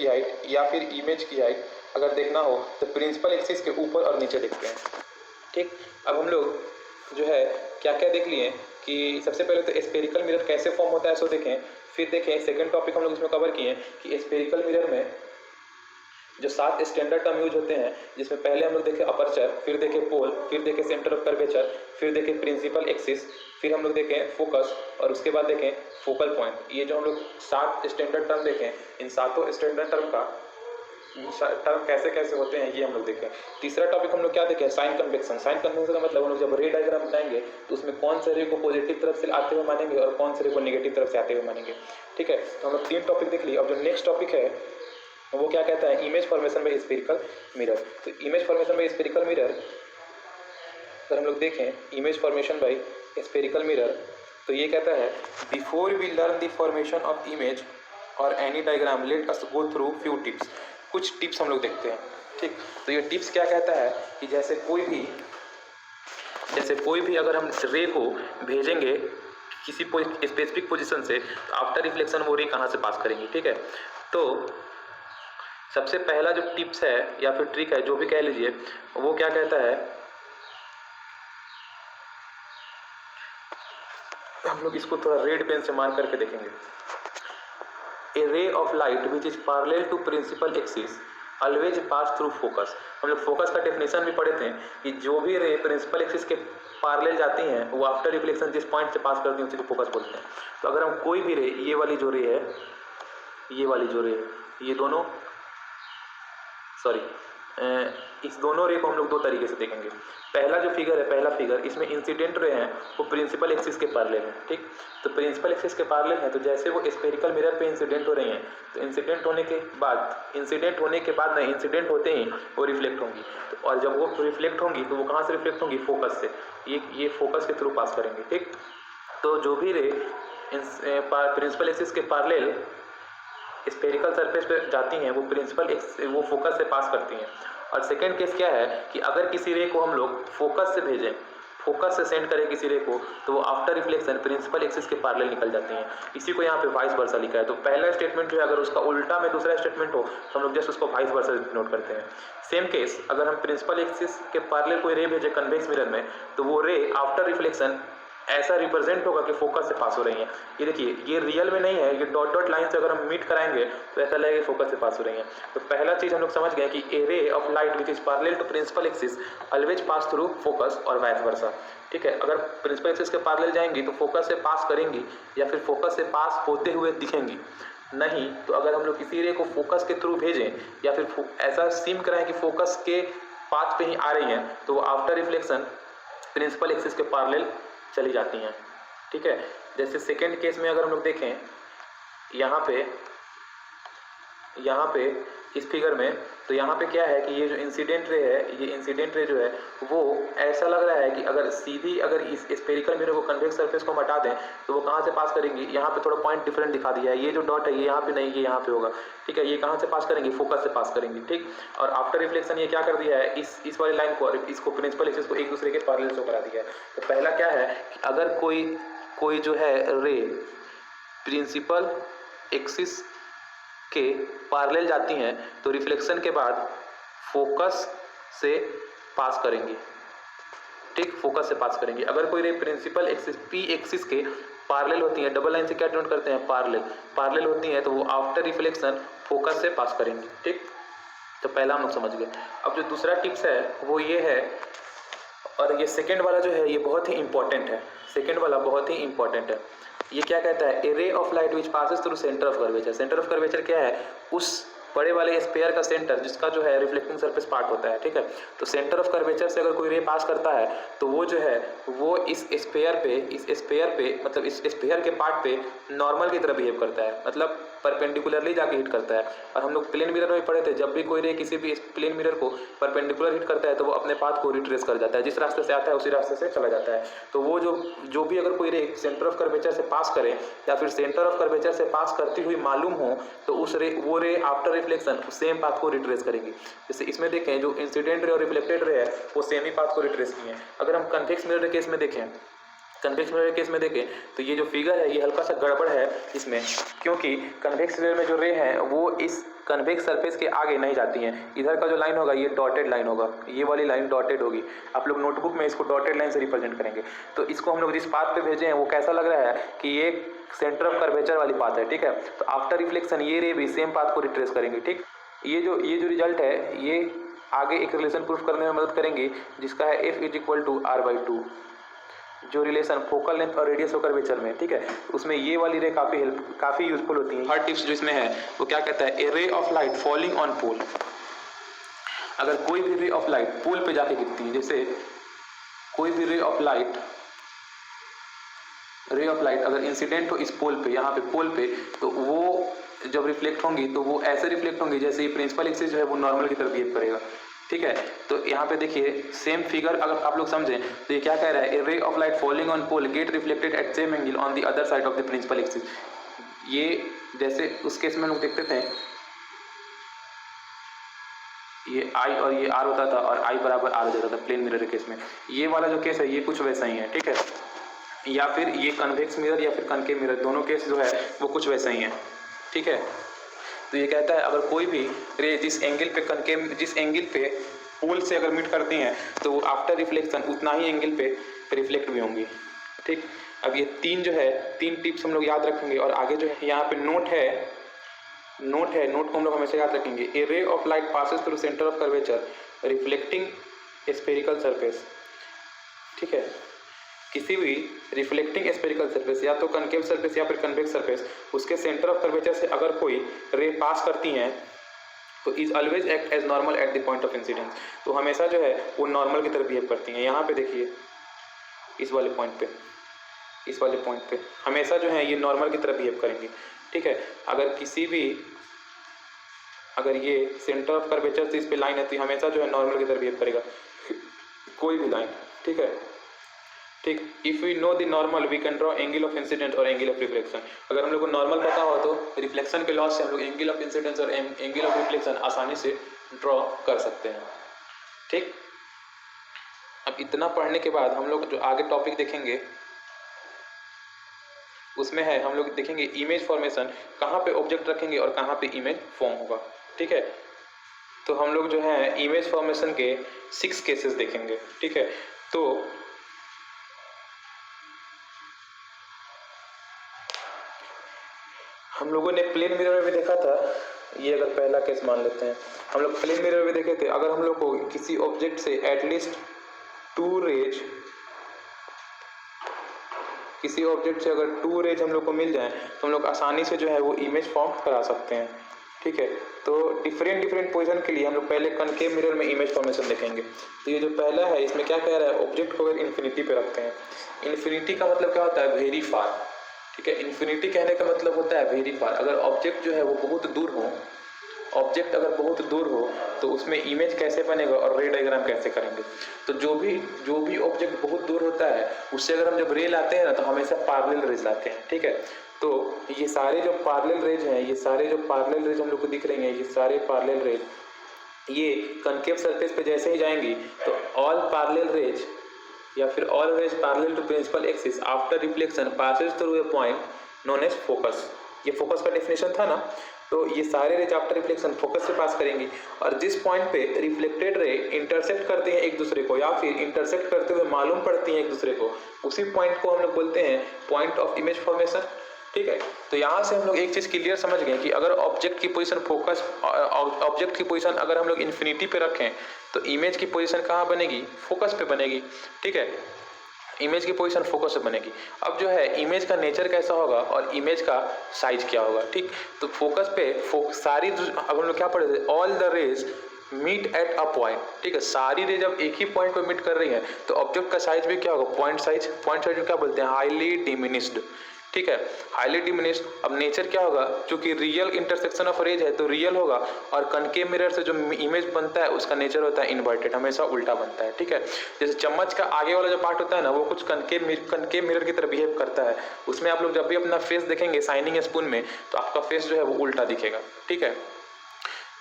की हाइट अगर देखना हो तो प्रिंसिपल एक्सिस के ऊपर और नीचे देखते हैं। ठीक, अब हम लोग जो है क्या क्या देख लिए कि सबसे पहले तो स्फेरिकल मिरर कैसे फॉर्म होता है सो देखें, फिर देखें सेकंड टॉपिक हम लोग इसमें कवर किए कि स्फेरिकल मिरर में जो 7 स्टैंडर्ड टर्म यूज होते हैं, जिसमें पहले हम लोग देखे अपर्चर, फिर देखे पोल, फिर देखे सेंटर ऑफ कर्वेचर, फिर देखे प्रिंसिपल एक्सिस, फिर हम लोग देखें फोकस, और उसके बाद देखें फोकल पॉइंट। ये जो हम लोग 7 स्टैंडर्ड टर्म देखें, इन 7 स्टैंडर्ड टर्म का टर्म कैसे कैसे होते हैं ये हम लोग देखें। तीसरा टॉपिक हम लोग क्या देखें, साइन कन्वेक्शन। साइन कन्वेक्शन का मतलब हम लोग जब रे डायग्राम बनाएंगे तो उसमें कौन से रे को पॉजिटिव तरफ से आते हुए मानेंगे और कौन से रे को नेगेटिव तरफ से आते हुए मानेंगे। ठीक है, तो हम लोग 3 टॉपिक देख लिए। अब जो नेक्स्ट टॉपिक है वो क्या कहता है, image formation by spherical mirror. तो image formation by spherical mirror अगर हम लोग देखें image formation by spherical mirror, तो ये कहता है before we learn the formation of image और any diagram let us go through few tips. कुछ टिप्स हम लोग देखते हैं। ठीक, तो ये टिप्स क्या कहता है कि जैसे कोई भी अगर हम रे को भेजेंगे किसी स्पेसिफिक पोजीशन से, तो आफ्टर रिफ्लेक्शन वो रे कहाँ से पास करेंगे। ठीक है, तो सबसे पहला जो टिप्स है या फिर ट्रिक है, जो भी कह लीजिए, वो क्या कहता है, हम लोग इसको थोड़ा रेड पेन से मार्क करके देखेंगे। A ray of light which is parallel to principal axis always pass through focus. हम लोग फोकस का डेफिनेशन भी पढ़े थे कि जो भी रे प्रिंसिपल एक्सिस के पैरेलल जाती हैं वो आफ्टर रिफ्लेक्शन जिस पॉइंट से पास करती हैं उसी को फोकस बोलते हैं। तो अगर हम कोई भी रे, ये वाली जो रे है, ये दोनों इस दोनों रे को हम लोग 2 तरीके से देखेंगे। पहला जो फिगर है, पहला फिगर, इसमें इंसिडेंट रे हैं वो प्रिंसिपल एक्सिस के पैरेलल है। ठीक, तो प्रिंसिपल एक्सिस के पैरेलल है, तो जैसे वो स्फेरिकल मिरर पे इंसिडेंट हो रही हैं, तो इंसिडेंट होने के बाद नहीं, इंसिडेंट होते ही वो रिफ्लेक्ट होंगी। तो और जब वो रिफ्लेक्ट होंगी तो वो कहाँ से रिफ्लेक्ट होंगी, फोकस से। ये फोकस के थ्रू पास करेंगे। ठीक, तो जो भी रे प्रिंसिपल एक्सिस के पैरेलल स्फेरिकल सरफेस पे जाती हैं वो फोकस से पास करती हैं। और सेकंड केस क्या है कि अगर किसी रे को हम लोग फोकस से भेजें, फोकस से सेंड करें किसी रे को, तो वो आफ्टर रिफ्लेक्शन प्रिंसिपल एक्सिस के पैरेलल निकल जाती हैं। इसी को यहाँ पे वाइस वर्सा लिखा है। तो पहला स्टेटमेंट जो है अगर उसका उल्टा में दूसरा स्टेटमेंट हो तो हम लोग जस्ट उसको वाइस वर्सा नोट करते हैं। सेम केस, अगर हम प्रिंसिपल एक्सिस के पैरेलल कोई रे भेजे कन्वेक्स मिरर में, तो वो रे आफ्टर रिफ्लेक्शन ऐसा रिप्रेजेंट होगा कि फोकस से पास हो रही हैं। ये देखिए, ये रियल में नहीं है, ये डॉट डॉट लाइन से अगर हम मीट कराएंगे तो ऐसा लगेगा फोकस से पास हो रही हैं। तो पहला चीज हम लोग समझ गए कि a ray of light which is parallel to principal axis always pass through focus और वाइस वर्सा। ठीक है, अगर प्रिंसिपल एक्सिस के पैरेलल जाएंगी तो फोकस से पास करेंगी या फिर फोकस से पास होते हुए दिखेंगी। नहीं तो अगर हम लोग किसी रे को फोकस के थ्रू भेजें या फिर ऐसा सीम कराएं कि फोकस के पाथ पे ही आ रही हैं, तो वो आफ्टर रिफ्लेक्शन प्रिंसिपल एक्सिस के पैरेलल चली जाती हैं। ठीक है, जैसे सेकेंड केस में अगर हम लोग देखें यहाँ पे इस फिगर में, तो यहाँ पे क्या है कि ये जो इंसिडेंट रे है, ये इंसिडेंट रे जो है वो ऐसा लग रहा है कि अगर इस स्फेरिकल मिरर को कन्वेक्स सरफेस को हटा दें तो वो कहाँ से पास करेंगी। यहाँ पे थोड़ा पॉइंट डिफरेंट दिखा दिया है, ये जो डॉट है ये यहाँ पे नहीं, ये यहाँ पे होगा। ठीक है, ये कहाँ से पास करेंगी, फोकस से पास करेंगी। ठीक, और आफ्टर रिफ्लेक्शन ये क्या कर दिया है, इस वाली लाइन को और इसको प्रिंसिपल एक्सिस को एक दूसरे के पैरेलल शो करा दिया है। तो पहला क्या है कि अगर कोई जो है रे प्रिंसिपल एक्सिस के पैरेलल जाती हैं तो रिफ्लेक्शन के बाद फोकस से पास करेंगी। ठीक, फोकस से पास करेंगी। अगर कोई रे प्रिंसिपल एक्सिस पी एक्सिस के पैरेलल होती है, डबल लाइन से क्या डिनोट करते हैं, पैरेलल होती हैं, तो वो आफ्टर रिफ्लेक्शन फोकस से पास करेंगी। ठीक, तो पहला हम लोग समझ गए। अब जो दूसरा टिप्स है वो ये है, और ये सेकेंड वाला जो है ये बहुत ही इंपॉर्टेंट है। सेकेंड वाला बहुत ही इंपॉर्टेंट है। ये क्या कहता है, a ray of light which passes through centre of curvature. Centre of curvature क्या है, उस बड़े वाले स्फीयर का सेंटर जिसका जो है रिफ्लेक्टिंग सरफेस पार्ट होता है। ठीक है, तो सेंटर ऑफ कर्वेचर से अगर कोई रे पास करता है तो वो जो है वो इस स्फीयर पे मतलब इस स्फीयर के पार्ट पे नॉर्मल की तरह बिहेव करता है, मतलब परपेंडिकुलरली जाके हिट करता है। और हम लोग प्लेन मिरर में पढ़े थे, जब भी कोई रे किसी भी प्लेन मिरर को परपेंडिकुलर हिट करता है तो वो अपने पाथ को रिट्रेस कर जाता है, जिस रास्ते से आता है उसी रास्ते से चला जाता है। तो वो जो भी अगर कोई रे सेंटर ऑफ कर्वेचर से पास करे या फिर सेंटर ऑफ कर्वेचर से पास करती हुई मालूम हो तो वो रे आफ्टर रिफ्लेक्शन सेम पाथ को रिट्रेस करेंगी। जैसे इसमें देखें, जो इंसिडेंट रे और रिफ्लेक्टेड रे है वो सेम ही पाथ को रिट्रेस किए हैं। अगर हम कन्वेक्स मिरर केस में देखें तो ये जो फिगर है ये हल्का सा गड़बड़ है इसमें, क्योंकि कन्वेक्स मिरर में जो रे है वो इस कन्वेक्स सरफेस के आगे नहीं जाती हैं। इधर का जो लाइन होगा ये डॉटेड लाइन होगा, ये वाली लाइन डॉटेड होगी। आप लोग नोटबुक में इसको डॉटेड लाइन से रिप्रेजेंट करेंगे। तो इसको हम लोग जिस पाथ पे भेजे हैं वो कैसा लग रहा है कि ये सेंटर ऑफ कर्वेचर वाली पाथ है। ठीक है, तो आफ्टर रिफ्लेक्शन ये रे भी सेम पाथ को रिट्रेस करेंगे। ठीक, ये जो रिजल्ट है ये आगे एक रिलेशन प्रूफ करने में मदद करेंगे जिसका है F = R/2, जो रिलेशन फोकल लेंथ और रेडियस ऑफ कर्वेचर में, ठीक है, उसमें ये वाली रे काफी यूजफुल होती है। थर्ड टिप्स जो इसमें है वो क्या कहता है, a ray of light falling on pole. अगर कोई भी रे ऑफ लाइट पोल पे जाके गिरती है, जैसे कोई भी रे ऑफ लाइट अगर इंसिडेंट हो इस पोल पे, यहाँ पे पोल पे, तो वो जब रिफ्लेक्ट होंगी तो वो ऐसे रिफ्लेक्ट होंगी जैसे ये प्रिंसिपल एक्सिस जो है वो नॉर्मल की तरफ बिहेव करेगा, ठीक है। तो यहाँ पे देखिए सेम फिगर अगर आप लोग समझें तो ये क्या कह रहा है, a ray of light falling on pole get reflected at same angle on the other side of the principal axis. ये जैसे उस केस में लोग देखते थे ये आई और ये आर होता था और आई बराबर आर हो जाता था प्लेन मिरर के केस में। ये वाला जो केस है ये कुछ वैसा ही है, ठीक है। या फिर ये कन्वेक्स मिरर या फिर कनकेव मिरर, दोनों केस जो है वो कुछ वैसा ही है, ठीक है। तो ये कहता है अगर कोई भी रे जिस एंगल पे पोल से अगर मीट करती हैं तो वो आफ्टर रिफ्लेक्शन उतना ही एंगल पे रिफ्लेक्ट भी होंगी, ठीक। अब ये तीन टिप्स हम लोग याद रखेंगे और आगे जो है यहाँ पे नोट को हम लोग हमेशा याद रखेंगे। A ray of light passes through centre of curvature reflecting spherical surface, ठीक है। किसी भी रिफ्लेक्टिंग स्फेरिकल सरफेस या तो कनकेव सरफेस या फिर कन्वेक्स सरफेस, उसके सेंटर ऑफ कर्वेचर से अगर कोई रे पास करती हैं तो is always act as normal at the point of incidence. तो हमेशा जो है वो नॉर्मल की तरफ बिहेव करती हैं। यहाँ पे देखिए इस वाले पॉइंट पे हमेशा जो है ये नॉर्मल की तरफ बिहेव करेंगे, ठीक है। अगर ये सेंटर ऑफ कर्वेचर से इस पे लाइन है तो हमेशा जो है नॉर्मल की तरफ बिहेव करेगा, कोई भी लाइन, ठीक है, ठीक। If we know the normal we can draw angle of incident और एंगल ऑफ रिफ्लेक्शन। अगर हम लोग को नॉर्मल पता हो तो रिफ्लेक्शन के लॉस से हम लोग एंगल ऑफ इंसिडेंस और एंगल ऑफ रिफ्लेक्शन आसानी से ड्रॉ कर सकते हैं, ठीक। अब इतना पढ़ने के बाद हम लोग जो आगे टॉपिक देखेंगे उसमें है हम लोग देखेंगे इमेज फॉर्मेशन, कहाँ पे ऑब्जेक्ट रखेंगे और कहाँ पे इमेज फॉर्म होगा, ठीक है। तो हम लोग जो है इमेज फॉर्मेशन के 6 केसेस देखेंगे, ठीक है। तो हम लोगों ने प्लेन मिरर में भी देखा था, ये अगर पहला केस मान लेते हैं, हम लोग प्लेन मिरर में देखे थे। अगर हम लोग को किसी ऑब्जेक्ट से एटलीस्ट 2 रेज हम लोग को मिल जाए तो हम लोग आसानी से जो है वो इमेज फॉर्म करा सकते हैं, ठीक है। तो डिफरेंट पोजीशन के लिए हम लोग पहले कनकेव मिरर में इमेज फॉर्मेशन देखेंगे। तो ये जो पहला है इसमें क्या कह रहा है, ऑब्जेक्ट को अगर इन्फिनिटी पे रखते हैं, इन्फिनिटी का मतलब क्या होता है, वेरी फार, ठीक है। इन्फिनिटी कहने का मतलब होता है वेरी फार। अगर ऑब्जेक्ट जो है वो बहुत दूर हो तो उसमें इमेज कैसे बनेगा और रे डायग्राम कैसे करेंगे। तो जो भी ऑब्जेक्ट बहुत दूर होता है उससे अगर हम जब रे लाते हैं ना तो हमेशा पैरेलल रेज लाते हैं, ठीक है। तो ये सारे जो पैरेलल रेज हम लोग को दिख रही हैं, ये सारे पैरेलल रेज ये कनकेव सरफेस पे जैसे ही जाएंगी तो ऑल पैरेलल रेज या फिर all rays parallel to principal axis after reflection passes through a point known as focus. ये फोकस का डेफिनेशन था ना, तो ये सारे रेज आफ्टर रिफ्लेक्शन फोकस से पास करेंगी और जिस पॉइंट पे रिफ्लेक्टेड रे इंटरसेक्ट करते हैं एक दूसरे को या फिर इंटरसेक्ट करते हुए मालूम पड़ती हैं एक दूसरे को, उसी पॉइंट को हम लोग बोलते हैं पॉइंट ऑफ इमेज फॉर्मेशन, ठीक है। तो यहाँ से हम लोग एक चीज क्लियर समझ गए कि अगर ऑब्जेक्ट की पोजीशन अगर हम लोग इन्फिनिटी पे रखें तो इमेज की पोजीशन कहाँ बनेगी, फोकस पे बनेगी, ठीक है। इमेज की पोजीशन फोकस से बनेगी। अब जो है इमेज का नेचर कैसा होगा और इमेज का साइज क्या होगा, ठीक। तो फोकस पे सारी अब हम लोग क्या पढ़े थे, all the rays meet at a point, ठीक है। सारी रे जब एक ही पॉइंट पे मीट कर रही है तो ऑब्जेक्ट का साइज भी क्या होगा, पॉइंट साइज में क्या बोलते हैं, हाईली डिमिनिश्ड, ठीक है, हाईली डिमिनिश्ड। अब नेचर क्या होगा, क्योंकि रियल इंटरसेक्शन ऑफ रेज है तो रियल होगा और कनकेव मिरर से जो इमेज बनता है उसका नेचर होता है इन्वर्टेड, हमेशा उल्टा बनता है, ठीक है। जैसे चम्मच का आगे वाला जो पार्ट होता है ना वो कुछ कनकेव मिरर की तरह बिहेव करता है, उसमें आप लोग जब भी अपना फेस देखेंगे शाइनिंग स्पून में तो आपका फेस जो है वो उल्टा दिखेगा, ठीक है।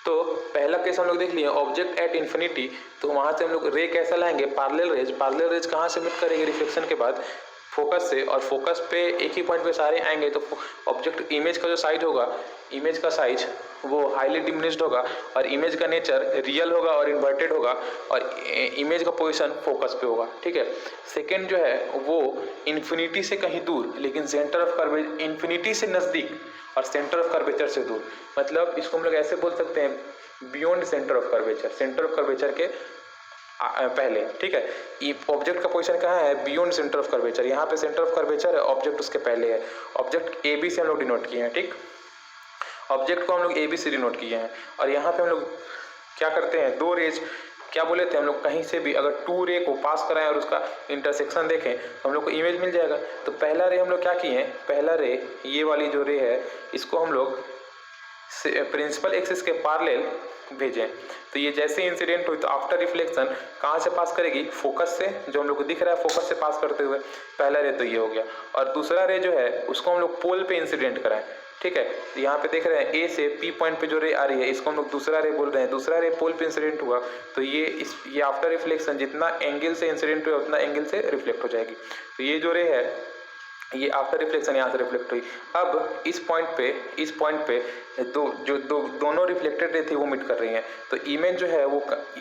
तो पहला केस हम लोग देख लिए ऑब्जेक्ट एट इन्फिनिटी, तो वहां से हम लोग रे कैसा लाएंगे, पैरेलल रेज कहाँ से मिट करेंगे रिफ्लेक्शन के बाद, फोकस से, और फोकस पे एक ही पॉइंट पे सारे आएंगे तो ऑब्जेक्ट इमेज का जो साइज होगा, इमेज का साइज वो हाईली डिमिनिश्ड होगा और इमेज का नेचर रियल होगा और इन्वर्टेड होगा और इमेज का पोजीशन फोकस पे होगा, ठीक है। सेकंड जो है वो इन्फिनिटी से कहीं दूर लेकिन सेंटर ऑफ कर्वेचर, इन्फिनिटी से नज़दीक और सेंटर ऑफ कर्वेचर से दूर, मतलब इसको हम लोग ऐसे बोल सकते हैं बियॉन्ड सेंटर ऑफ कर्वेचर के पहले, ठीक है। ऑब्जेक्ट का पोजीशन कहाँ है, बियॉन्ड सेंटर ऑफ कर्वेचर, यहाँ पे सेंटर ऑफ कर्वेचर है, ऑब्जेक्ट उसके पहले है। ऑब्जेक्ट ए बी से हम लोग डिनोट किए हैं, ठीक। ऑब्जेक्ट को हम लोग ए बी से डिनोट किए हैं और यहाँ पे हम लोग क्या करते हैं, दो रेज क्या बोले थे हम लोग, कहीं से भी अगर टू रे को पास कराएं और उसका इंटरसेक्शन देखें तो हम लोग को इमेज मिल जाएगा। तो पहला रे हम लोग क्या किए हैं, पहला रे ये वाली जो रे है इसको हम लोग प्रिंसिपल एक्सिस के पैरेलल भेजें। तो ये जैसे इंसिडेंट हुई तो आफ्टर रिफ्लेक्शन कहाँ से पास करेगी, फोकस से, जो हम लोग को दिख रहा है फोकस से पास करते हुए। पहला रे तो ये हो गया और दूसरा रे जो है उसको हम लोग पोल पे इंसिडेंट कराएं, ठीक है। तो यहाँ पे देख रहे हैं ए से पी पॉइंट पे जो रे आ रही है इसको हम लोग दूसरा रे बोल रहे हैं, दूसरा रे पोल पे इंसिडेंट हुआ तो ये आफ्टर रिफ्लेक्शन जितना एंगल से इंसिडेंट हुआ उतना एंगल से रिफ्लेक्ट हो जाएगी। तो ये जो रे है ये आफ्टर रिफ्लेक्शन यहाँ से रिफ्लेक्ट हुई। अब इस पॉइंट पे दोनों रिफ्लेक्टेड रे थी वो मीट कर रही हैं, तो इमेज जो है वो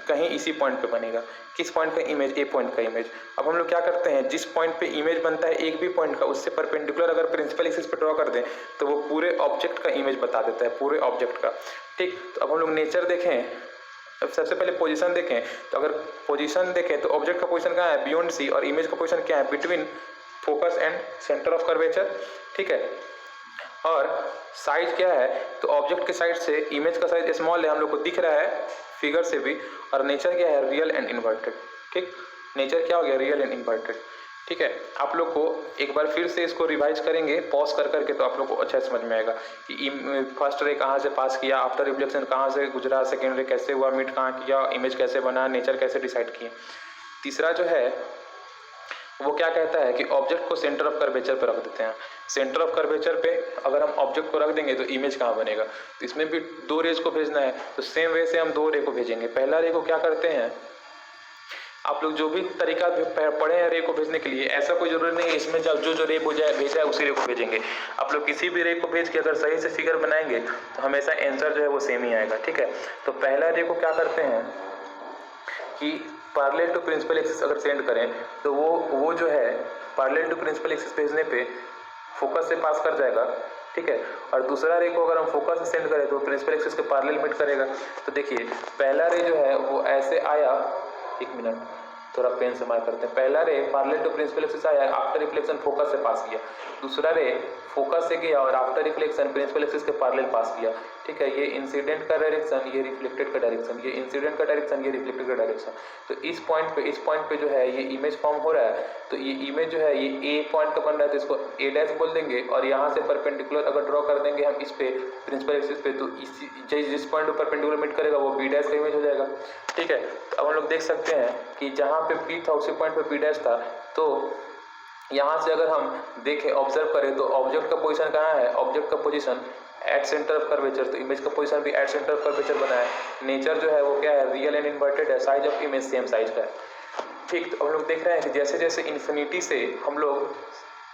कहीं इसी पॉइंट पे बनेगा। किस पॉइंट का इमेज, ए पॉइंट का इमेज। अब हम लोग क्या करते हैं, जिस पॉइंट पे इमेज बनता है एक भी पॉइंट का उससे परपेंडिकुलर अगर प्रिंसिपल एक्सिस पे ड्रॉ कर दें तो वो पूरे ऑब्जेक्ट का इमेज बता देता है, पूरे ऑब्जेक्ट का, ठीक। तो अब हम लोग नेचर देखें, अब सबसे पहले पोजीशन देखें। तो अगर पोजीशन देखें तो ऑब्जेक्ट का पोजीशन कहाँ है, बियॉन्ड सी, और इमेज का पोजीशन क्या है, between focus and centre of curvature, ठीक है। और साइज क्या है, तो ऑब्जेक्ट के साइड से इमेज का साइज स्मॉल है, हम लोग को दिख रहा है फिगर से भी। और नेचर क्या है, रियल एंड इन्वर्टेड, ठीक। नेचर क्या हो गया, रियल एंड इन्वर्टेड, ठीक है। आप लोग को एक बार फिर से इसको रिवाइज करेंगे पॉज कर करके तो आप लोग को अच्छा समझ में आएगा कि फर्स्ट रे कहाँ से पास किया, आफ्टर रिफ्लेक्शन कहाँ से गुजरा, सेकेंड रे कैसे हुआ, मिड कहाँ किया, इमेज कैसे बना, नेचर कैसे डिसाइड किए। तीसरा जो है वो क्या कहता है कि ऑब्जेक्ट को सेंटर ऑफ कर्वेचर पर रख देते हैं। सेंटर ऑफ कर्वेचर पे अगर हम ऑब्जेक्ट को रख देंगे तो इमेज कहाँ बनेगा, तो इसमें भी दो रेज को भेजना है, तो सेम वे से हम दो रे को भेजेंगे। पहला रे को क्या करते हैं, आप लोग जो भी तरीका पढ़े हैं रे को भेजने के लिए, ऐसा कोई जरूरी नहीं है इसमें जो रे भेजा है उसी रे को भेजेंगे। आप लोग किसी भी रे को भेज के अगर सही से फिगर बनाएंगे तो हमेशा आंसर जो है वो सेम ही आएगा, ठीक है। तो पहला रे को क्या करते हैं कि पैरेलल टू प्रिंसिपल एक्सिस अगर सेंड करें तो वो जो है पैरेलल टू प्रिंसिपल एक्सिस भेजने पे फोकस से पास कर जाएगा, ठीक है। और दूसरा रे को अगर हम फोकस से सेंड करें तो प्रिंसिपल एक्सिस के पैरेलल मीट करेगा। तो देखिए पहला रे जो है वो ऐसे आया, एक मिनट थोड़ा पेन से मार करते हैं। पहला ray parallel to principal axis आया, आफ्टर रिफ्लेक्शन फोकस से पास किया। दूसरा रे फोकस से किया और आफ्टर रिफ्लेक्शन प्रिंसिपल एक्सिस के पैरेलल पास किया, ठीक है। ये इंसिडेंट का डायरेक्शन, ये रिफ्लेक्टेड का डायरेक्शन, ये इंसिडेंट का डायरेक्शन, ये रिफ्लेक्टेड का डायरेक्शन। तो इस पॉइंट पे जो है ये इमेज फॉर्म हो रहा है, तो ये इमेज जो है ये ए पॉइंट का बन रहा है तो इसको ए डैश बोल देंगे। और यहाँ से परपेंडिकुलर अगर ड्रॉ कर देंगे हम इस पे प्रिंसिपल एक्सिस पे तो जिस पॉइंट पे परपेंडिकुलर मीट करेगा वो बी डैश का इमेज हो जाएगा, ठीक है। तो अब हम लोग देख सकते हैं कि जहाँ पे बी था उसी पॉइंट पे बी डैश था। तो यहाँ से अगर हम देखें ऑब्जर्व करें तो ऑब्जेक्ट का पोजीशन कहाँ है, ऑब्जेक्ट का position at centre of curvature, तो इमेज का पोजीशन भी एट सेंटर ऑफ कर्वेचर बना है। नेचर जो है वो क्या है, रियल एंड इन्वर्टेड है। Size of image same size का है, ठीक। तो हम लोग देख रहे हैं कि जैसे जैसे इन्फिनिटी से हम लोग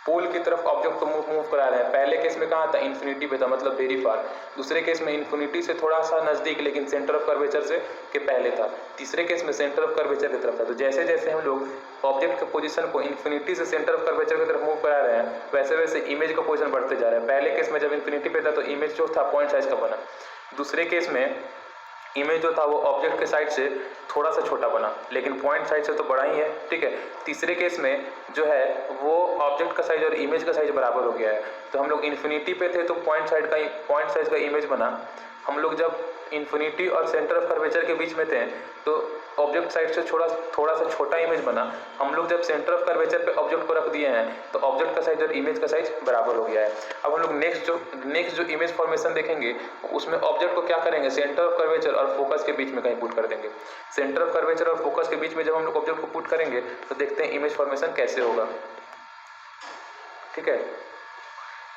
पोल की तरफ ऑब्जेक्ट को मूव करा रहे हैं। पहले केस में कहाँ था, इन्फिनिटी पे था, मतलब वेरी फार। दूसरे केस में इन्फिनिटी से थोड़ा सा नजदीक लेकिन सेंटर ऑफ कर्वेचर से के पहले था। तीसरे केस में सेंटर ऑफ कर्वेचर की तरफ था। तो जैसे जैसे हम लोग ऑब्जेक्ट के पोजीशन को इन्फिनिटी से सेंटर ऑफ कर्वेचर की तरफ मूव करा रहे हैं वैसे वैसे इमेज का पोजीशन बढ़ते जा रहा है। पहले केस में जब इन्फिनिटी पे था तो इमेज जो था पॉइंट साइज का बना। दूसरे केस में इमेज जो था वो ऑब्जेक्ट के साइड से थोड़ा सा छोटा बना लेकिन पॉइंट साइज से तो बड़ा ही है, ठीक है। तीसरे केस में जो है वो ऑब्जेक्ट का साइज और इमेज का साइज बराबर हो गया है। तो हम लोग इन्फिनिटी पे थे तो पॉइंट साइज का इमेज बना। हम लोग जब इन्फिनिटी और सेंटर ऑफ कर्वेचर के बीच में थे तो ऑब्जेक्ट साइड से थोड़ा सा छोटा इमेज बना। हम लोग जब सेंटर ऑफ कर्वेचर पे ऑब्जेक्ट को रख दिए हैं तो ऑब्जेक्ट का साइज और इमेज का साइज बराबर हो गया है। अब हम लोग नेक्स्ट जो इमेज फॉर्मेशन देखेंगे उसमें ऑब्जेक्ट को क्या करेंगे, सेंटर ऑफ कर्वेचर और फोकस के बीच में कहीं पुट कर देंगे। सेंटर ऑफ कर्वेचर और फोकस के बीच में जब हम लोग ऑब्जेक्ट को पुट करेंगे तो देखते हैं इमेज फॉर्मेशन कैसे होगा, ठीक है।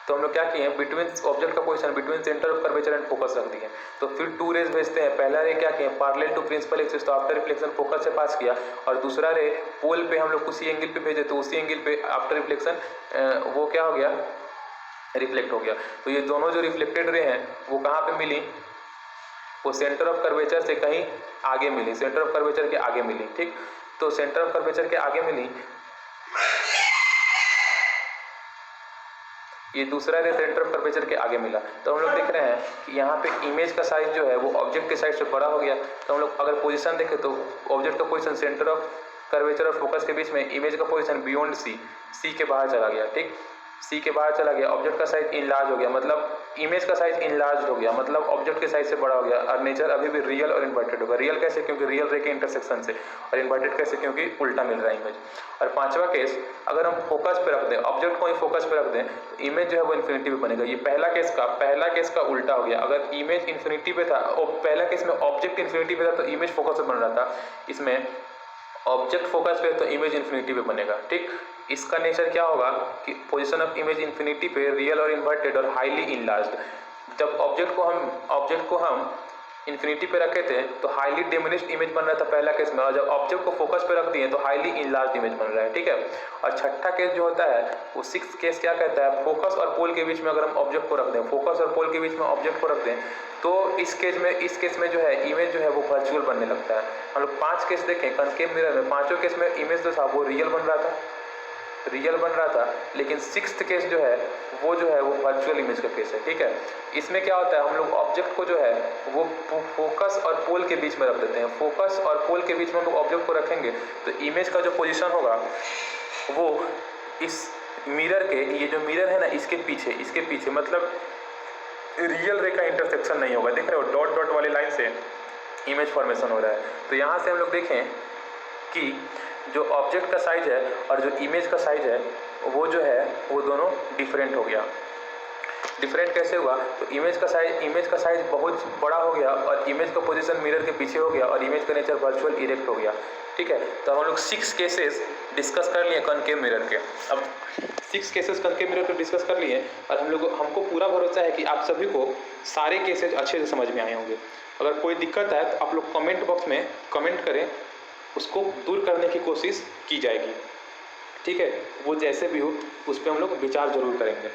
तो हम लोग क्या किए, बिटवीन ऑब्जेक्ट का position between centre of curvature and focus रख दिए। तो फिर टू रेज भेजते हैं। पहला रे क्या किए, पैरेलल टू प्रिंसिपल एक्सिस, तो आफ्टर रिफ्लेक्शन फोकस से पास किया। और दूसरा रे पोल पे हम लोग उसी एंगल पे भेजे तो उसी एंगल पे आफ्टर रिफ्लेक्शन वो क्या हो गया, रिफ्लेक्ट हो गया। तो ये दोनों जो रिफ्लेक्टेड रे हैं वो कहाँ पे मिली, वो सेंटर ऑफ कर्वेचर से कहीं आगे मिली, सेंटर ऑफ कर्वेचर के आगे मिली, ठीक। तो सेंटर ऑफ कर्वेचर के आगे मिली, ये दूसरा रे सेंटर ऑफ कर्वेचर के आगे मिला। तो हम लोग देख रहे हैं कि यहाँ पे इमेज का साइज जो है वो ऑब्जेक्ट के साइज से बड़ा हो गया। तो हम लोग अगर पोजीशन देखें तो ऑब्जेक्ट का पोजीशन सेंटर ऑफ कर्वेचर और फोकस के बीच में, इमेज का पोजीशन बियॉन्ड सी के बाहर चला गया। ठीक, सी के बाहर चला गया। ऑब्जेक्ट का साइज इनलार्ज हो गया, मतलब इमेज का साइज इनलार्ज हो गया, मतलब ऑब्जेक्ट के साइज से बड़ा हो गया। और नेचर अभी भी रियल और इन्वर्टेड होगा। रियल कैसे? क्योंकि रियल रे के इंटरसेक्शन से। और इन्वर्टेड कैसे? क्योंकि उल्टा मिल रहा है इमेज। और पांचवा केस, अगर हम फोकस पे रख दें, ऑब्जेक्ट को ही फोकस पे रख दें, तो इमेज जो है वो इन्फिनिटी पे बनेगा। ये पहला केस का उल्टा हो गया। अगर इमेज इन्फिनिटी पे था और पहला केस में ऑब्जेक्ट इन्फिनिटी पे था तो इमेज फोकस पे बन रहा था। इसमें ऑब्जेक्ट फोकस पे तो इमेज इन्फिनिटी पे बनेगा। ठीक, इसका नेचर क्या होगा कि पोजीशन ऑफ इमेज इन्फिनिटी पे रियल और इन्वर्टेड और हाईली इनलार्ज्ड। जब ऑब्जेक्ट को हम इन्फिनिटी पे रखे थे तो हाईली डिमिनिश्ड इमेज बन रहा था पहला केस में, और जब ऑब्जेक्ट को फोकस पे रख दिए तो हाईली इनलार्ज्ड इमेज बन रहा है। ठीक है, और छठा केस जो होता है वो सिक्स केस क्या कहता है, फोकस और पोल के बीच में अगर हम ऑब्जेक्ट को रख दें, फोकस और पोल के बीच में ऑब्जेक्ट को रख दें, तो इस केस में जो है इमेज जो है वो वर्चुअल बनने लगता है। हम लोग 5 केस देखें कनकेव मिरर में, पांचों केस में इमेज जो था वो रियल बन रहा था, लेकिन सिक्स्थ केस जो है वो वर्चुअल इमेज का केस है। ठीक है, इसमें क्या होता है, हम लोग ऑब्जेक्ट को जो है वो फोकस और पोल के बीच में रख देते हैं। फोकस और पोल के बीच में हम लोग ऑब्जेक्ट को रखेंगे तो इमेज का जो पोजीशन होगा वो इस मिरर के, ये जो मिरर है ना इसके पीछे मतलब रियल रे का इंटरसेक्शन नहीं होगा। देख रहे हो डॉट डॉट वाली लाइन से इमेज फॉर्मेशन हो रहा है। तो यहाँ से हम लोग देखें कि जो ऑब्जेक्ट का साइज है और जो इमेज का साइज है वो जो है वो दोनों डिफरेंट हो गया। डिफरेंट कैसे हुआ? तो इमेज का साइज बहुत बड़ा हो गया और इमेज का पोजीशन मिरर के पीछे हो गया और इमेज का नेचर वर्चुअल इरेक्ट हो गया। ठीक है, तो हम लोग 6 केसेस डिस्कस कर लिए कनकेव मिरर के। अब 6 केसेस कनकेव मिरर पे डिस्कस कर लिए और हमको पूरा भरोसा है कि आप सभी को सारे केसेस अच्छे से समझ में आए होंगे। अगर कोई दिक्कत है तो आप लोग कमेंट बॉक्स में कमेंट करें, उसको दूर करने की कोशिश की जाएगी। ठीक है, वो जैसे भी हो उस पर हम लोग विचार जरूर करेंगे।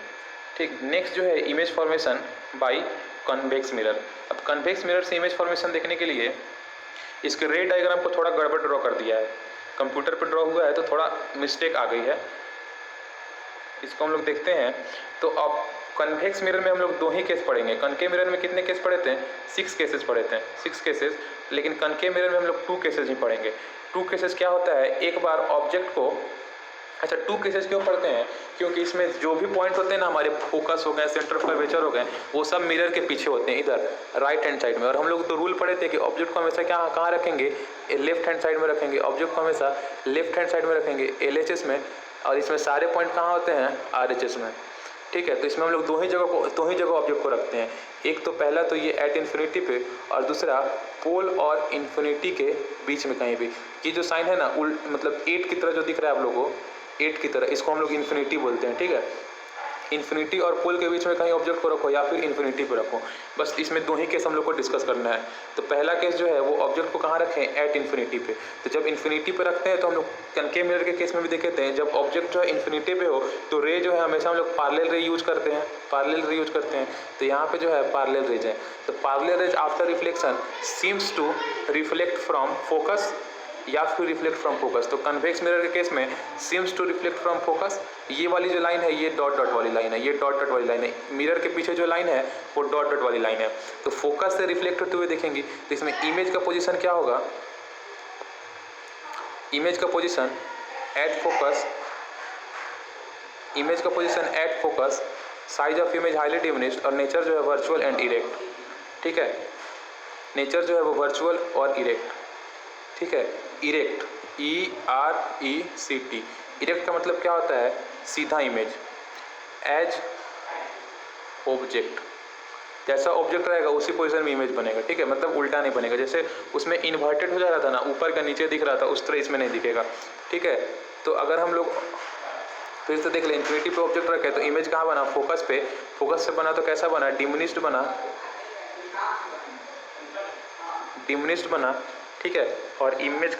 ठीक, नेक्स्ट जो है image formation bye convex mirror. अब कन्वेक्स मिरर से इमेज फॉर्मेशन देखने के लिए इसके रे डायग्राम को थोड़ा गड़बड़ ड्रॉ कर दिया है। कंप्यूटर पर ड्रॉ हुआ है तो थोड़ा मिस्टेक आ गई है, इसको हम लोग देखते हैं। तो अब कन्वेक्स मिरर में हम लोग 2 ही केस पढ़ेंगे। कनकेव मिरर में कितने केस पढ़े थे? 6 केसेस पढ़े थे, 6 केसेस। लेकिन कनकेव मिरर में हम लोग 2 केसेस ही पढ़ेंगे। 2 केसेस क्या होता है, एक बार ऑब्जेक्ट को, अच्छा 2 केसेस क्यों पढ़ते हैं? क्योंकि इसमें जो भी पॉइंट होते हैं ना, हमारे फोकस हो गए, सेंटर ऑफ कर्वेचर हो गए, वो सब मिरर के पीछे होते हैं, इधर राइट हैंड साइड में। और हम लोग तो रूल पढ़े थे कि ऑब्जेक्ट को हमेशा कहाँ रखेंगे, लेफ्ट हैंड साइड में रखेंगे। ऑब्जेक्ट को हमेशा लेफ्ट हैंड साइड में रखेंगे, LHS में, और इसमें सारे पॉइंट कहाँ होते हैं, RHS में। ठीक है, तो इसमें हम लोग दो ही जगह ऑब्जेक्ट को रखते हैं। एक तो पहला तो ये एट इन्फिनिटी पे, और दूसरा पोल और इन्फिनिटी के बीच में कहीं भी। ये जो साइन है ना मतलब 8 की तरह जो दिख रहा है आप लोगों को, 8 की तरह, इसको हम लोग इन्फिनिटी बोलते हैं। ठीक है, इन्फिनिटी और पोल के बीच में कहीं ऑब्जेक्ट को रखो या फिर इन्फिनिटी पे रखो, बस इसमें 2 ही केस हम लोग को डिस्कस करना है। तो पहला केस जो है वो ऑब्जेक्ट को कहाँ रखें, एट इन्फिनिटी पे। तो जब इन्फिनिटी पे रखते हैं तो हम लोग कनकेव मिरर के केस में भी देखते हैं, जब ऑब्जेक्ट जो है इन्फिनिटी पे हो तो रे जो है हमेशा हम लोग पैरेलल रे यूज करते हैं। तो यहाँ पे जो है पैरेलल रेज है। तो parallel rays after reflection seems to reflect from focus या फिर रिफ्लेक्ट फ्रॉम फोकस। तो कन्वेक्स मिरर के केस में seems to reflect from focus, ये वाली जो लाइन है ये डॉट डॉट वाली लाइन है, ये डॉट डॉट वाली लाइन है। मिरर के पीछे जो लाइन है वो डॉट डॉट वाली लाइन है। तो फोकस से रिफ्लेक्ट होते हुए देखेंगे तो इसमें इमेज का पोजीशन क्या होगा, इमेज का position at focus, size of image highly diminished, और नेचर जो है वर्चुअल एंड इरेक्ट। ठीक है, नेचर जो है वो वर्चुअल और इरेक्ट। ठीक है, इरेक्ट, ERECT। इरेक्ट का मतलब क्या होता है, सीधा इमेज। एज ऑब्जेक्ट, जैसा ऑब्जेक्ट रहेगा उसी पोजीशन में इमेज बनेगा। ठीक है, मतलब उल्टा नहीं बनेगा। जैसे उसमें इन्वर्टेड हो जा रहा था ना, ऊपर का नीचे दिख रहा था, उस तरह इसमें नहीं दिखेगा। ठीक है, तो अगर हम लोग फिर से देख लें, इन्फिनिटी पे ऑब्जेक्ट रखे तो इमेज कहाँ बना, फोकस पे। फोकस से बना तो कैसा बना, डिमिनिश्ड बना। ठीक है, और इमेज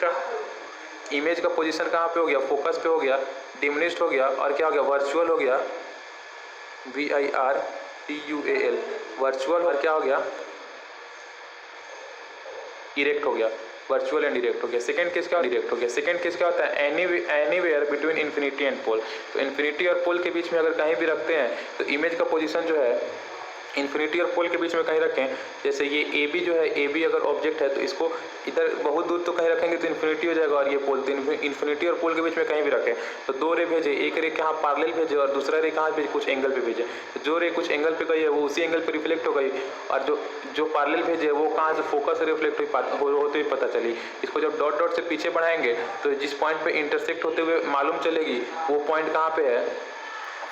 का पोजीशन कहाँ पे हो गया, फोकस पे हो गया, डिमिनिश्ड हो गया, और क्या हो गया, वर्चुअल हो गया, VIRTUAL, वर्चुअल, और क्या हो गया, इरेक्ट हो गया। वर्चुअल एंड डायरेक्ट हो गया। सेकंड केस क्या होता है anywhere between infinity and pole. तो इन्फिनिटी और पोल के बीच में अगर कहीं भी रखते हैं तो इमेज का पोजीशन जो है इन्फिनिटी और पोल के बीच में कहीं रखें, जैसे ये ए बी जो है, ए बी अगर ऑब्जेक्ट है तो इसको इधर बहुत दूर तो कहीं रखेंगे तो इन्फिनिटी हो जाएगा, और ये पोल तो इन्फिनिटी और पोल के बीच में कहीं भी रखें तो दो रे भेजे, एक रे कहाँ पैरेलल भेजे और दूसरा रे कहाँ भेजे, कुछ एंगल पे भेजे। तो जो रे कुछ एंगल पे गई है वो उसी एंगल पे रिफ्लेक्ट हो गई, और जो पैरेलल भेजे वो कहाँ से फोकस से रिफ्लेक्ट होते हुए पता चली। इसको जब डॉट डॉट से पीछे बढ़ाएंगे तो जिस पॉइंट पे इंटरसेक्ट होते हुए मालूम चलेगी वो पॉइंट कहाँ पे है,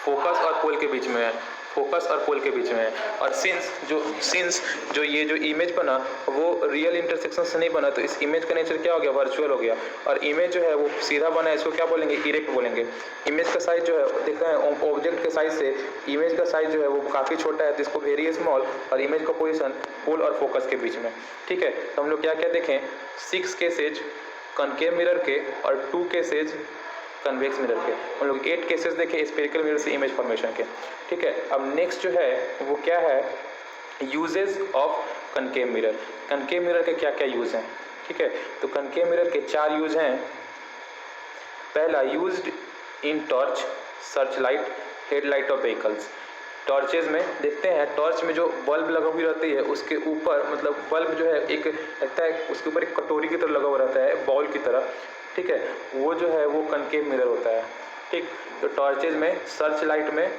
फोकस और पोल के बीच में है, फोकस और पोल के बीच में है। और सिंस जो ये जो इमेज बना वो रियल इंटरसेक्शन से नहीं बना, तो इस इमेज का नेचर क्या हो गया, वर्चुअल हो गया। और इमेज जो है वो सीधा बना है, इसको क्या बोलेंगे, इरेक्ट बोलेंगे। इमेज का साइज जो है देख रहे हैं ऑब्जेक्ट के साइज से इमेज का साइज जो है वो काफ़ी छोटा है, तो इसको वेरी स्मॉल, और इमेज का पोजिशन पोल और फोकस के बीच में। ठीक है, तो हम लोग क्या क्या देखें, 6 केसेज कॉनकेव मिरर के और 2 केसेज कन्वेक्स मिरर के। हम लोग 8 केसेस देखे स्फेरिकल मिरर से इमेज फॉर्मेशन के। ठीक है, अब नेक्स्ट जो है वो क्या है, uses of concave mirror. Concave mirror के क्या क्या यूज़ हैं। ठीक है, तो कनकेव मिरर के 4 यूज़ हैं। पहला, used in torch, search light, headlight of vehicles. Torches में देखते हैं, टॉर्च में जो बल्ब लगा हुई रहती है उसके ऊपर, मतलब बल्ब जो है एक लगता है उसके ऊपर एक कटोरी की तरह लगा हुआ रहता है, बाउल की तरह। ठीक है, वो जो है वो कनकेव मिरर होता है। ठीक, तो टॉर्चेज में, सर्च लाइट में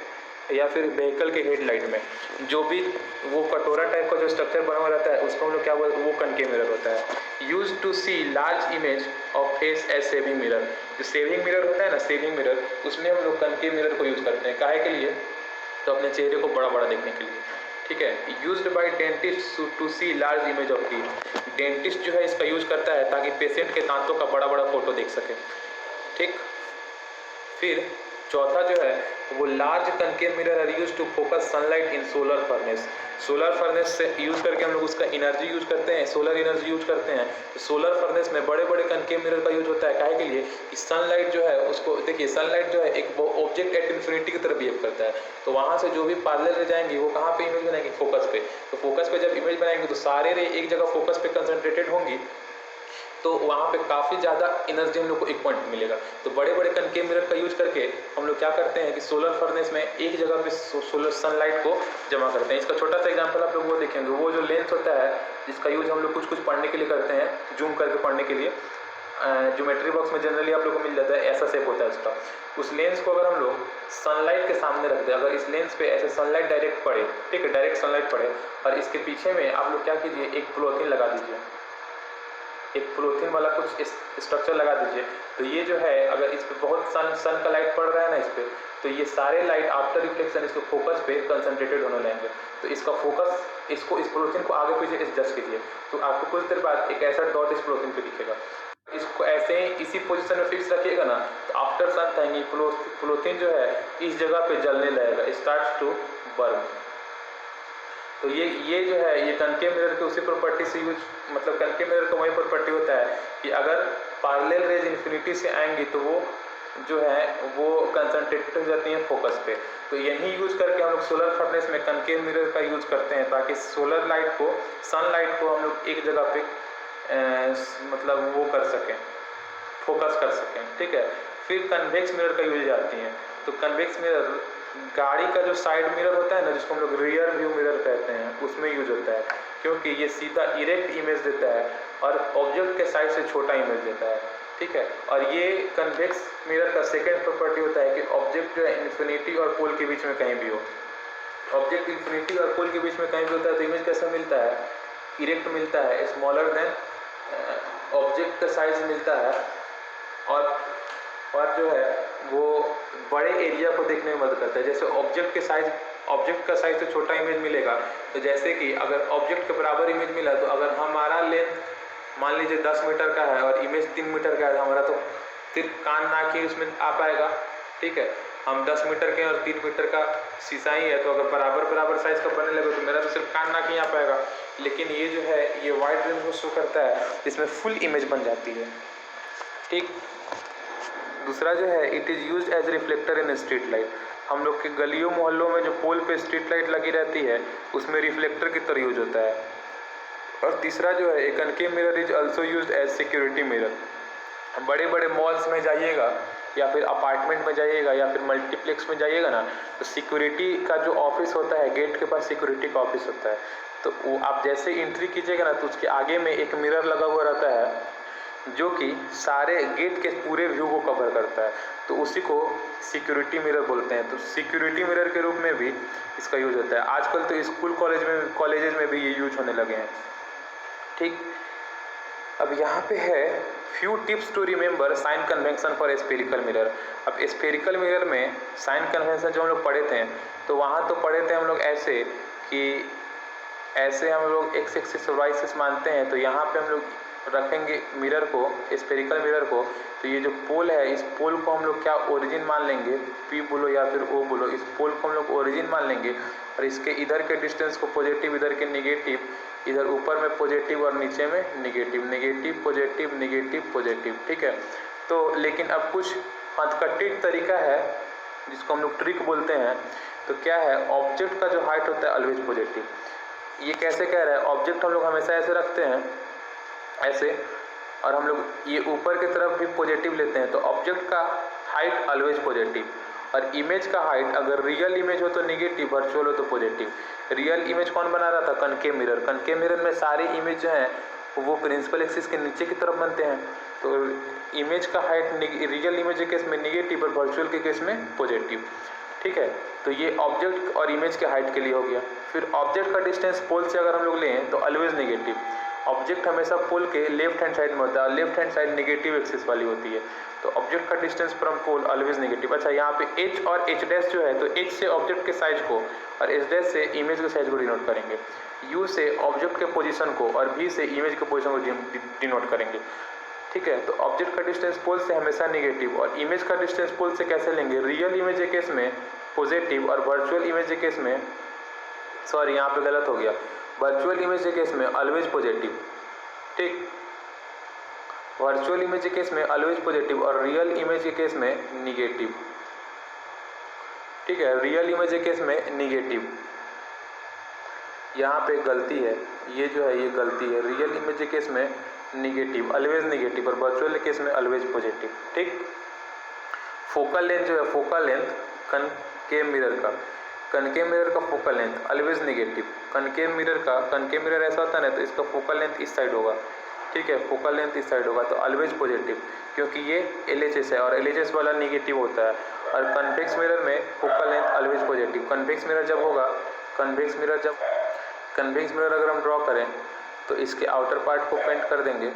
या फिर व्हीकल के हेडलाइट में जो भी वो कटोरा टाइप का जो स्ट्रक्चर बना हुआ रहता है उसको हम लोग क्या बोलते हैं, वो कनकेव मिरर होता है। Use to see large image of face as shaving mirror. जो सेविंग मिरर होता है ना, सेविंग मिरर, उसमें हम लोग कनकेव मिरर को यूज़ करते हैं। काहे के लिए, तो अपने चेहरे को बड़ा बड़ा देखने के लिए। ठीक है, used by dentist to see large image of teeth. Dentist जो है इसका यूज करता है ताकि पेशेंट के दांतों का बड़ा बड़ा फोटो देख सके। ठीक, फिर चौथा जो है वो large concave mirror are use to focus sunlight in solar furnace. Solar furnace से यूज करके हम लोग उसका एनर्जी यूज करते हैं, सोलर एनर्जी यूज करते हैं। तो सोलर फर्नेस में बड़े बड़े कनकेव मिरर का यूज होता है। काहे के लिए, कि सनलाइट जो है उसको देखिए, सनलाइट जो है एक ऑब्जेक्ट एट इन्फिनिटी की तरह बिहेव करता है, तो वहाँ से जो भी पैरेलल रह जाएंगी वो कहाँ पे इमेज बनाएंगे, फोकस पे। तो फोकस पे जब इमेज बनाएंगे तो सारे रे एक जगह फोकस पे कंसंट्रेटेड होंगी, तो वहाँ पे काफ़ी ज़्यादा एनर्जी हम लोग को एक पॉइंट मिलेगा। तो बड़े बड़े कनकेव मिरर का यूज करके हम लोग क्या करते हैं कि सोलर फर्नेस में एक जगह पे सोलर सनलाइट को जमा करते हैं। इसका छोटा सा एग्जांपल आप लोग वो देखेंगे, वो जो लेंस होता है जिसका यूज हम लोग कुछ कुछ पढ़ने के लिए करते हैं, जूम करके पढ़ने के लिए, ज्योमेट्री बॉक्स में जनरली आप लोग को मिल जाता है, ऐसा शेप होता है उसका। उस लेंस को अगर हम लोग सनलाइट के सामने रख दें, अगर इस लेंस पे ऐसे सनलाइट डायरेक्ट पड़े, ठीक है, डायरेक्ट सनलाइट पड़े, और इसके पीछे में आप लोग क्या कीजिए, एक पॉलीथिन लगा दीजिए, एक पॉलीथिन वाला कुछ स्ट्रक्चर लगा दीजिए। तो ये जो है अगर इस पर बहुत सन का लाइट पड़ रहा है ना इस पर, तो ये सारे लाइट आफ्टर रिफ्लेक्शन इसको फोकस पे कंसंट्रेटेड होने लगेंगे। तो इसका फोकस, इसको इस पॉलीथिन को आगे पीछे एडजस्ट कीजिए, तो आपको कुछ देर बाद एक ऐसा डॉट इस पॉलीथिन पे दिखेगा। इसको ऐसे ही इसी पोजीशन में फिक्स रखिएगा ना, तो आफ्टर सम टाइम पॉलीथिन जो है इस जगह पे जलने लगेगा, स्टार्ट्स टू बर्न। तो ये जो है ये कनकेव मिरर के उसी प्रॉपर्टी से यूज, मतलब कनकेव मिरर का वही प्रॉपर्टी होता है कि अगर पैरेलल रेज इन्फिनिटी से आएंगी तो वो जो है वो कंसंट्रेटेड हो जाती हैं फोकस पे। तो यही यूज करके हम लोग सोलर फर्नेस में कनकेव मिरर का यूज करते हैं ताकि सोलर लाइट को, सनलाइट को हम लोग एक जगह पे मतलब वो कर सकें, फोकस कर सकें। ठीक है, फिर कन्वेक्स मिरर का यूज आती है। तो कन्वेक्स मिरर गाड़ी का जो साइड मिरर होता है ना, जिसको हम लोग रियर व्यू मिरर कहते हैं, उसमें यूज होता है, क्योंकि ये सीधा इरेक्ट इमेज देता है और ऑब्जेक्ट के साइज से छोटा इमेज देता है। ठीक है, और ये कन्वेक्स मिरर का सेकेंड प्रॉपर्टी होता है कि ऑब्जेक्ट जो है इन्फिनिटी और पोल के बीच में कहीं भी हो। ऑब्जेक्ट इन्फिनिटी और पोल के बीच में कहीं भी होता है तो इमेज कैसा मिलता है, इरेक्ट मिलता है, स्मॉलर देन ऑब्जेक्ट का साइज मिलता है, और जो है वो बड़े एरिया को देखने में मदद करता है। जैसे ऑब्जेक्ट का साइज से छोटा इमेज मिलेगा, तो जैसे कि अगर ऑब्जेक्ट के बराबर इमेज मिला, तो अगर हमारा लेंथ मान लीजिए 10 मीटर का है और इमेज 3 मीटर का है, हमारा तो सिर्फ कान नाक ही उसमें आ पाएगा। ठीक है, हम 10 मीटर के और 3 मीटर का शीशा ही है, तो अगर बराबर साइज का बनने लगे तो मेरा तो सिर्फ कान नाक ही आ पाएगा। लेकिन ये जो है ये वाइड रेंज को शो करता है, जिसमें फुल इमेज बन जाती है। ठीक, दूसरा जो है it is use as reflector in street light. हम लोग के गलियों मोहल्लों में जो पोल पे स्ट्रीट लाइट लगी रहती है उसमें रिफ्लेक्टर की तरह यूज होता है। और तीसरा जो है, a concave mirror is also use as security mirror. बड़े बड़े मॉल्स में जाइएगा या फिर अपार्टमेंट में जाइएगा या फिर मल्टीप्लेक्स में जाइएगा ना, तो सिक्योरिटी का जो ऑफिस होता है, गेट के पास सिक्योरिटी का ऑफिस होता है, तो वो आप जैसे एंट्री कीजिएगा ना, तो उसके आगे में एक मिरर लगा हुआ रहता है जो कि सारे गेट के पूरे व्यू को कवर करता है, तो उसी को सिक्योरिटी मिरर बोलते हैं। तो सिक्योरिटी मिरर के रूप में भी इसका यूज होता है। आजकल तो स्कूल कॉलेजेस में भी ये यूज होने लगे हैं। ठीक, अब यहाँ पे है few tips to remember sign convention for spherical mirror. अब स्फेरिकल मिरर में साइन कन्वेंशन जो हम लोग पढ़े थे, तो वहाँ तो पढ़े थे हम लोग ऐसे कि ऐसे हम लोग एक्स एक्सिस और वाई एक्सिस मानते हैं, तो यहाँ पे हम लोग रखेंगे मिरर को, स्फेरिकल मिरर को, तो ये जो पोल है, इस पोल को हम लोग क्या ओरिजिन मान लेंगे, पी बोलो या फिर ओ बोलो, इस पोल को हम लोग ओरिजिन मान लेंगे और इसके इधर के डिस्टेंस को पॉजिटिव, इधर के निगेटिव, इधर ऊपर में पॉजिटिव और नीचे में negative, negative positive, negative positive. ठीक है, तो लेकिन अब कुछ हथकट्टी तरीका है जिसको हम लोग ट्रिक बोलते हैं। तो क्या है, ऑब्जेक्ट का जो हाइट होता है ऑलवेज पॉजिटिव। ये कैसे कह रहा है, ऑब्जेक्ट हम लोग हमेशा ऐसे रखते हैं, ऐसे, और हम लोग ये ऊपर की तरफ भी पॉजिटिव लेते हैं, तो ऑब्जेक्ट का हाइट ऑलवेज पॉजिटिव, और इमेज का हाइट अगर रियल इमेज हो तो निगेटिव, वर्चुअल हो तो पॉजिटिव। रियल इमेज कौन बना रहा था, कनकेव मिरर। कनकेव मिरर में सारी इमेज जो है वो प्रिंसिपल एक्सिस के नीचे की तरफ बनते हैं, तो इमेज का हाइट रियल इमेज के केस में निगेटिव और वर्चुअल के केस में पॉजिटिव। ठीक है, तो ये ऑब्जेक्ट और इमेज के हाइट के लिए हो गया। फिर ऑब्जेक्ट का डिस्टेंस पोल से अगर हम लोग लें तो ऑलवेज निगेटिव। ऑब्जेक्ट हमेशा पोल के लेफ्ट हैंड साइड में होता है, left hand side negative axis वाली होती है, तो ऑब्जेक्ट का distance from pole always negative. अच्छा, यहाँ पे एच और एच डैश जो है, तो एच से ऑब्जेक्ट के साइज को और एच डैश से इमेज के साइज को डिनोट करेंगे, यू से ऑब्जेक्ट के पोजीशन को और वी से इमेज के पोजीशन को डिनोट करेंगे। ठीक है, तो ऑब्जेक्ट का डिस्टेंस पोल से हमेशा निगेटिव, और इमेज का डिस्टेंस पोल से कैसे लेंगे, रियल इमेज के केस में पॉजिटिव और वर्चुअल इमेज के केस में, सॉरी यहाँ पे गलत हो गया, वर्चुअल इमेज के केस में ऑलवेज पॉजिटिव। ठीक, वर्चुअल इमेज के केस में ऑलवेज पॉजिटिव और रियल इमेज के केस में निगेटिव। ठीक है, रियल इमेज के केस में निगेटिव, यहाँ पे गलती है, ये जो है ये गलती है, रियल इमेज के केस में निगेटिव, ऑलवेज निगेटिव, और वर्चुअल केस में ऑलवेज पॉजिटिव। ठीक, फोकल लेंथ जो है, फोकल लेंथ कनकेव मिरर का focal length always negative. Concave mirror ऐसा होता है ना, तो इसका फोकल लेंथ इस साइड होगा। ठीक है, फोकल लेंथ इस साइड होगा, तो ऑलवेज पॉजिटिव, क्योंकि ये LHS है और LHS वाला निगेटिव होता है। और कन्वेक्स मिरर में focal length always positive. Convex mirror जब होगा, कन्वेक्स मिरर अगर हम ड्रॉ करें तो इसके आउटर पार्ट को पेंट कर देंगे,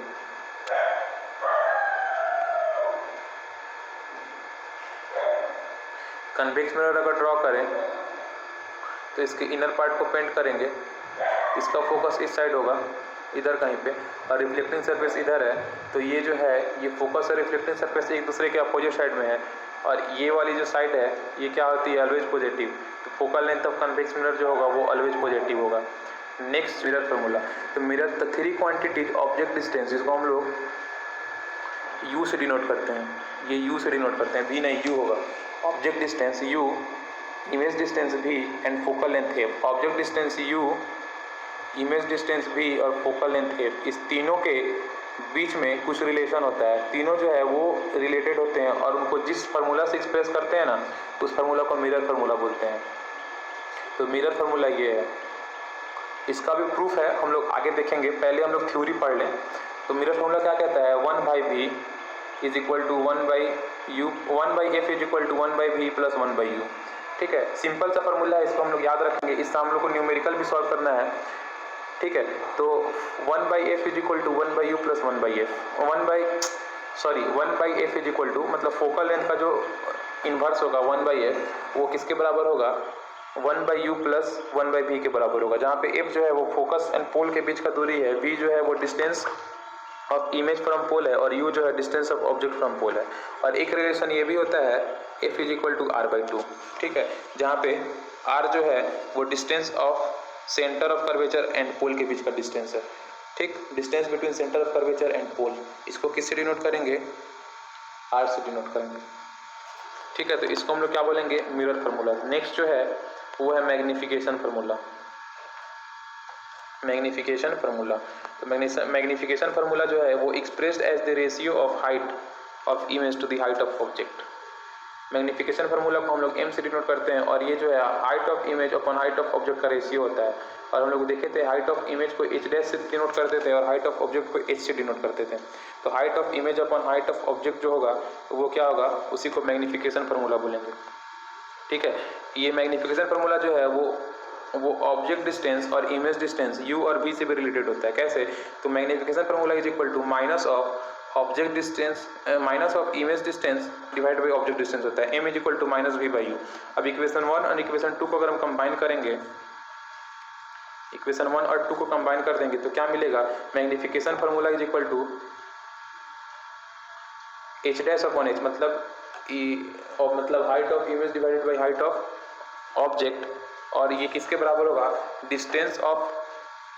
कन्वेक्स मिरर अगर ड्रॉ करें तो इसके इनर पार्ट को पेंट करेंगे, इसका फोकस इस साइड होगा, इधर कहीं पे, और रिफ्लेक्टिंग सरफेस इधर है, तो ये जो है ये फोकस और रिफ्लेक्टिंग सरफेस एक दूसरे के अपोजिट साइड में है, और ये वाली जो साइड है ये क्या होती है, ऑलवेज पॉजिटिव। तो focal length of convex mirror जो होगा वो ऑलवेज पॉजिटिव होगा। नेक्स्ट मिरर फार्मूला, तो mirror the three quantities object distance, जिसको हम लोग यू से डिनोट करते हैं, ये यू से डिनोट करते हैं, वी नहीं यू होगा। Object distance u, image distance v and focal length f. Object distance u, image distance v और फोकल लेंथ एफ, इस तीनों के बीच में कुछ रिलेशन होता है, तीनों जो है वो रिलेटेड होते हैं और उनको जिस फार्मूला से एक्सप्रेस करते हैं ना, उस फार्मूला को मिरर फार्मूला बोलते हैं। तो मिरर फार्मूला ये है, इसका भी प्रूफ है, हम लोग आगे देखेंगे, पहले हम लोग थ्योरी पढ़ लें। तो मिरर फार्मूला क्या कहता है, 1/v is equal to 1/u, 1/f is equal to 1/v plus 1/u। ठीक है, सिंपल सा फार्मूला है, इसको हम लोग याद रखेंगे, इससे हम लोग को न्यूमेरिकल भी सॉल्व करना है। ठीक है, तो 1/f is equal to 1/u plus 1/f, 1/f is equal to, मतलब फोकल लेंथ का जो इन्वर्स होगा 1/f, वो किसके बराबर होगा, 1/u प्लस 1/v के बराबर होगा, जहाँ पे f जो है वो फोकस एंड पोल के बीच का दूरी है, v जो है वो distance of image from pole है, और u जो है distance of object from pole है। और एक रिलेशन ये भी होता है, f is equal to r/2। ठीक है, जहाँ पे r जो है वो distance of centre of curvature and pole के बीच का डिस्टेंस है। ठीक, distance between centre of curvature and pole, इसको किससे डिनोट करेंगे, r से डिनोट करेंगे। ठीक है, तो इसको हम लोग क्या बोलेंगे, मिरर फार्मूला। नेक्स्ट जो है वो है मैग्निफिकेशन फार्मूला। Magnification formula. तो मैग्नीफिकेशन फार्मूला जो है वो expressed as the ratio of height of image to the height of object. Magnification formula को हम लोग m से डिनोट करते हैं और ये जो है height of image upon height of object का रेशियो होता है। और हम लोग देखे थे हाइट ऑफ इमेज को h डैश से डिनोट करते थे और हाइट ऑफ ऑब्जेक्ट को h से डिनोट करते थे। तो height of image upon height of object जो होगा तो वो क्या होगा, उसी को मैग्नीफिकेशन फार्मूला बोलेंगे। ठीक है, ये मैग्नीफिकेशन फार्मूला जो है वो ऑब्जेक्ट डिस्टेंस और इमेज डिस्टेंस u और v से भी रिलेटेड होता है। कैसे, तो magnification formula is equal to minus of object distance minus of image distance divide by object distance होता है। m is equal to minus v by u। अब इक्वेशन 1 और इक्वेशन 2 को अगर हम कंबाइन करेंगे, इक्वेशन 1 और 2 को कंबाइन कर देंगे तो क्या मिलेगा, magnification formula is equal to h dash upon h, मतलब height of image divided by height of object, और ये किसके बराबर होगा, distance of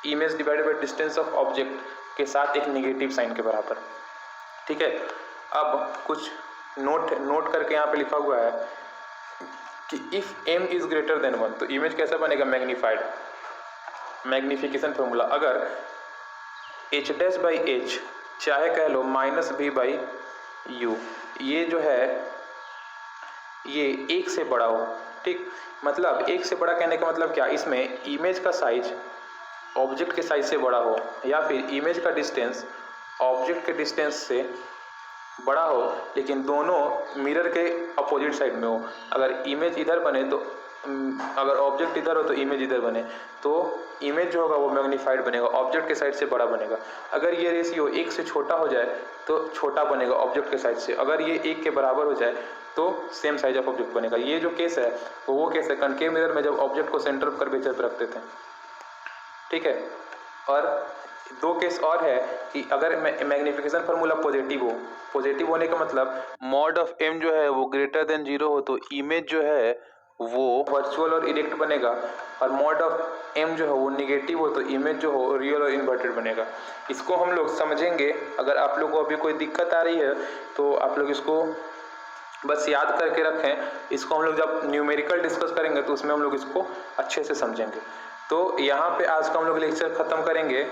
image divided by distance of object के साथ एक निगेटिव साइन के बराबर। ठीक है, अब कुछ नोट करके यहाँ पे लिखा हुआ है कि if m is greater than 1 तो इमेज कैसा बनेगा, मैग्नीफाइड। मैग्नीफिकेशन फार्मूला अगर h डैश बाई h चाहे कह लो माइनस v बाई u, ये जो है ये 1 से बड़ा हो। ठीक, मतलब 1 से बड़ा कहने का मतलब क्या, इसमें इमेज का साइज ऑब्जेक्ट के साइज से बड़ा हो या फिर इमेज का डिस्टेंस ऑब्जेक्ट के डिस्टेंस से बड़ा हो, लेकिन दोनों मिरर के अपोजिट साइड में हो। अगर इमेज इधर बने तो अगर ऑब्जेक्ट इधर हो तो इमेज इधर बने तो इमेज जो होगा वो मैग्नीफाइड बनेगा, ऑब्जेक्ट के साइड से बड़ा बनेगा। अगर ये रेशियो 1 से छोटा हो जाए तो छोटा बनेगा ऑब्जेक्ट के साइड से, अगर ये 1 के बराबर हो जाए तो सेम साइज ऑफ ऑब्जेक्ट बनेगा। ये जो केस है वो केस है कनकेव मिरर में जब ऑब्जेक्ट को सेंटर ऑफ कर्वेचर पर रखते थे। ठीक है, और 2 केस और है कि अगर मैग्नीफिकेशन फार्मूला पॉजिटिव होने का मतलब मॉड ऑफ m जो है वो ग्रेटर देन 0 हो तो इमेज जो है वो वर्चुअल और इरेक्ट बनेगा, और मॉड ऑफ m जो है वो निगेटिव हो तो इमेज जो हो रियल और इन्वर्टेड बनेगा। इसको हम लोग समझेंगे। अगर आप लोग को अभी कोई दिक्कत आ रही है तो आप लोग इसको बस याद करके रखें। इसको हम लोग जब न्यूमेरिकल डिस्कस करेंगे तो उसमें हम लोग इसको अच्छे से समझेंगे। तो यहाँ पे आज का हम लोग लेक्चर खत्म करेंगे।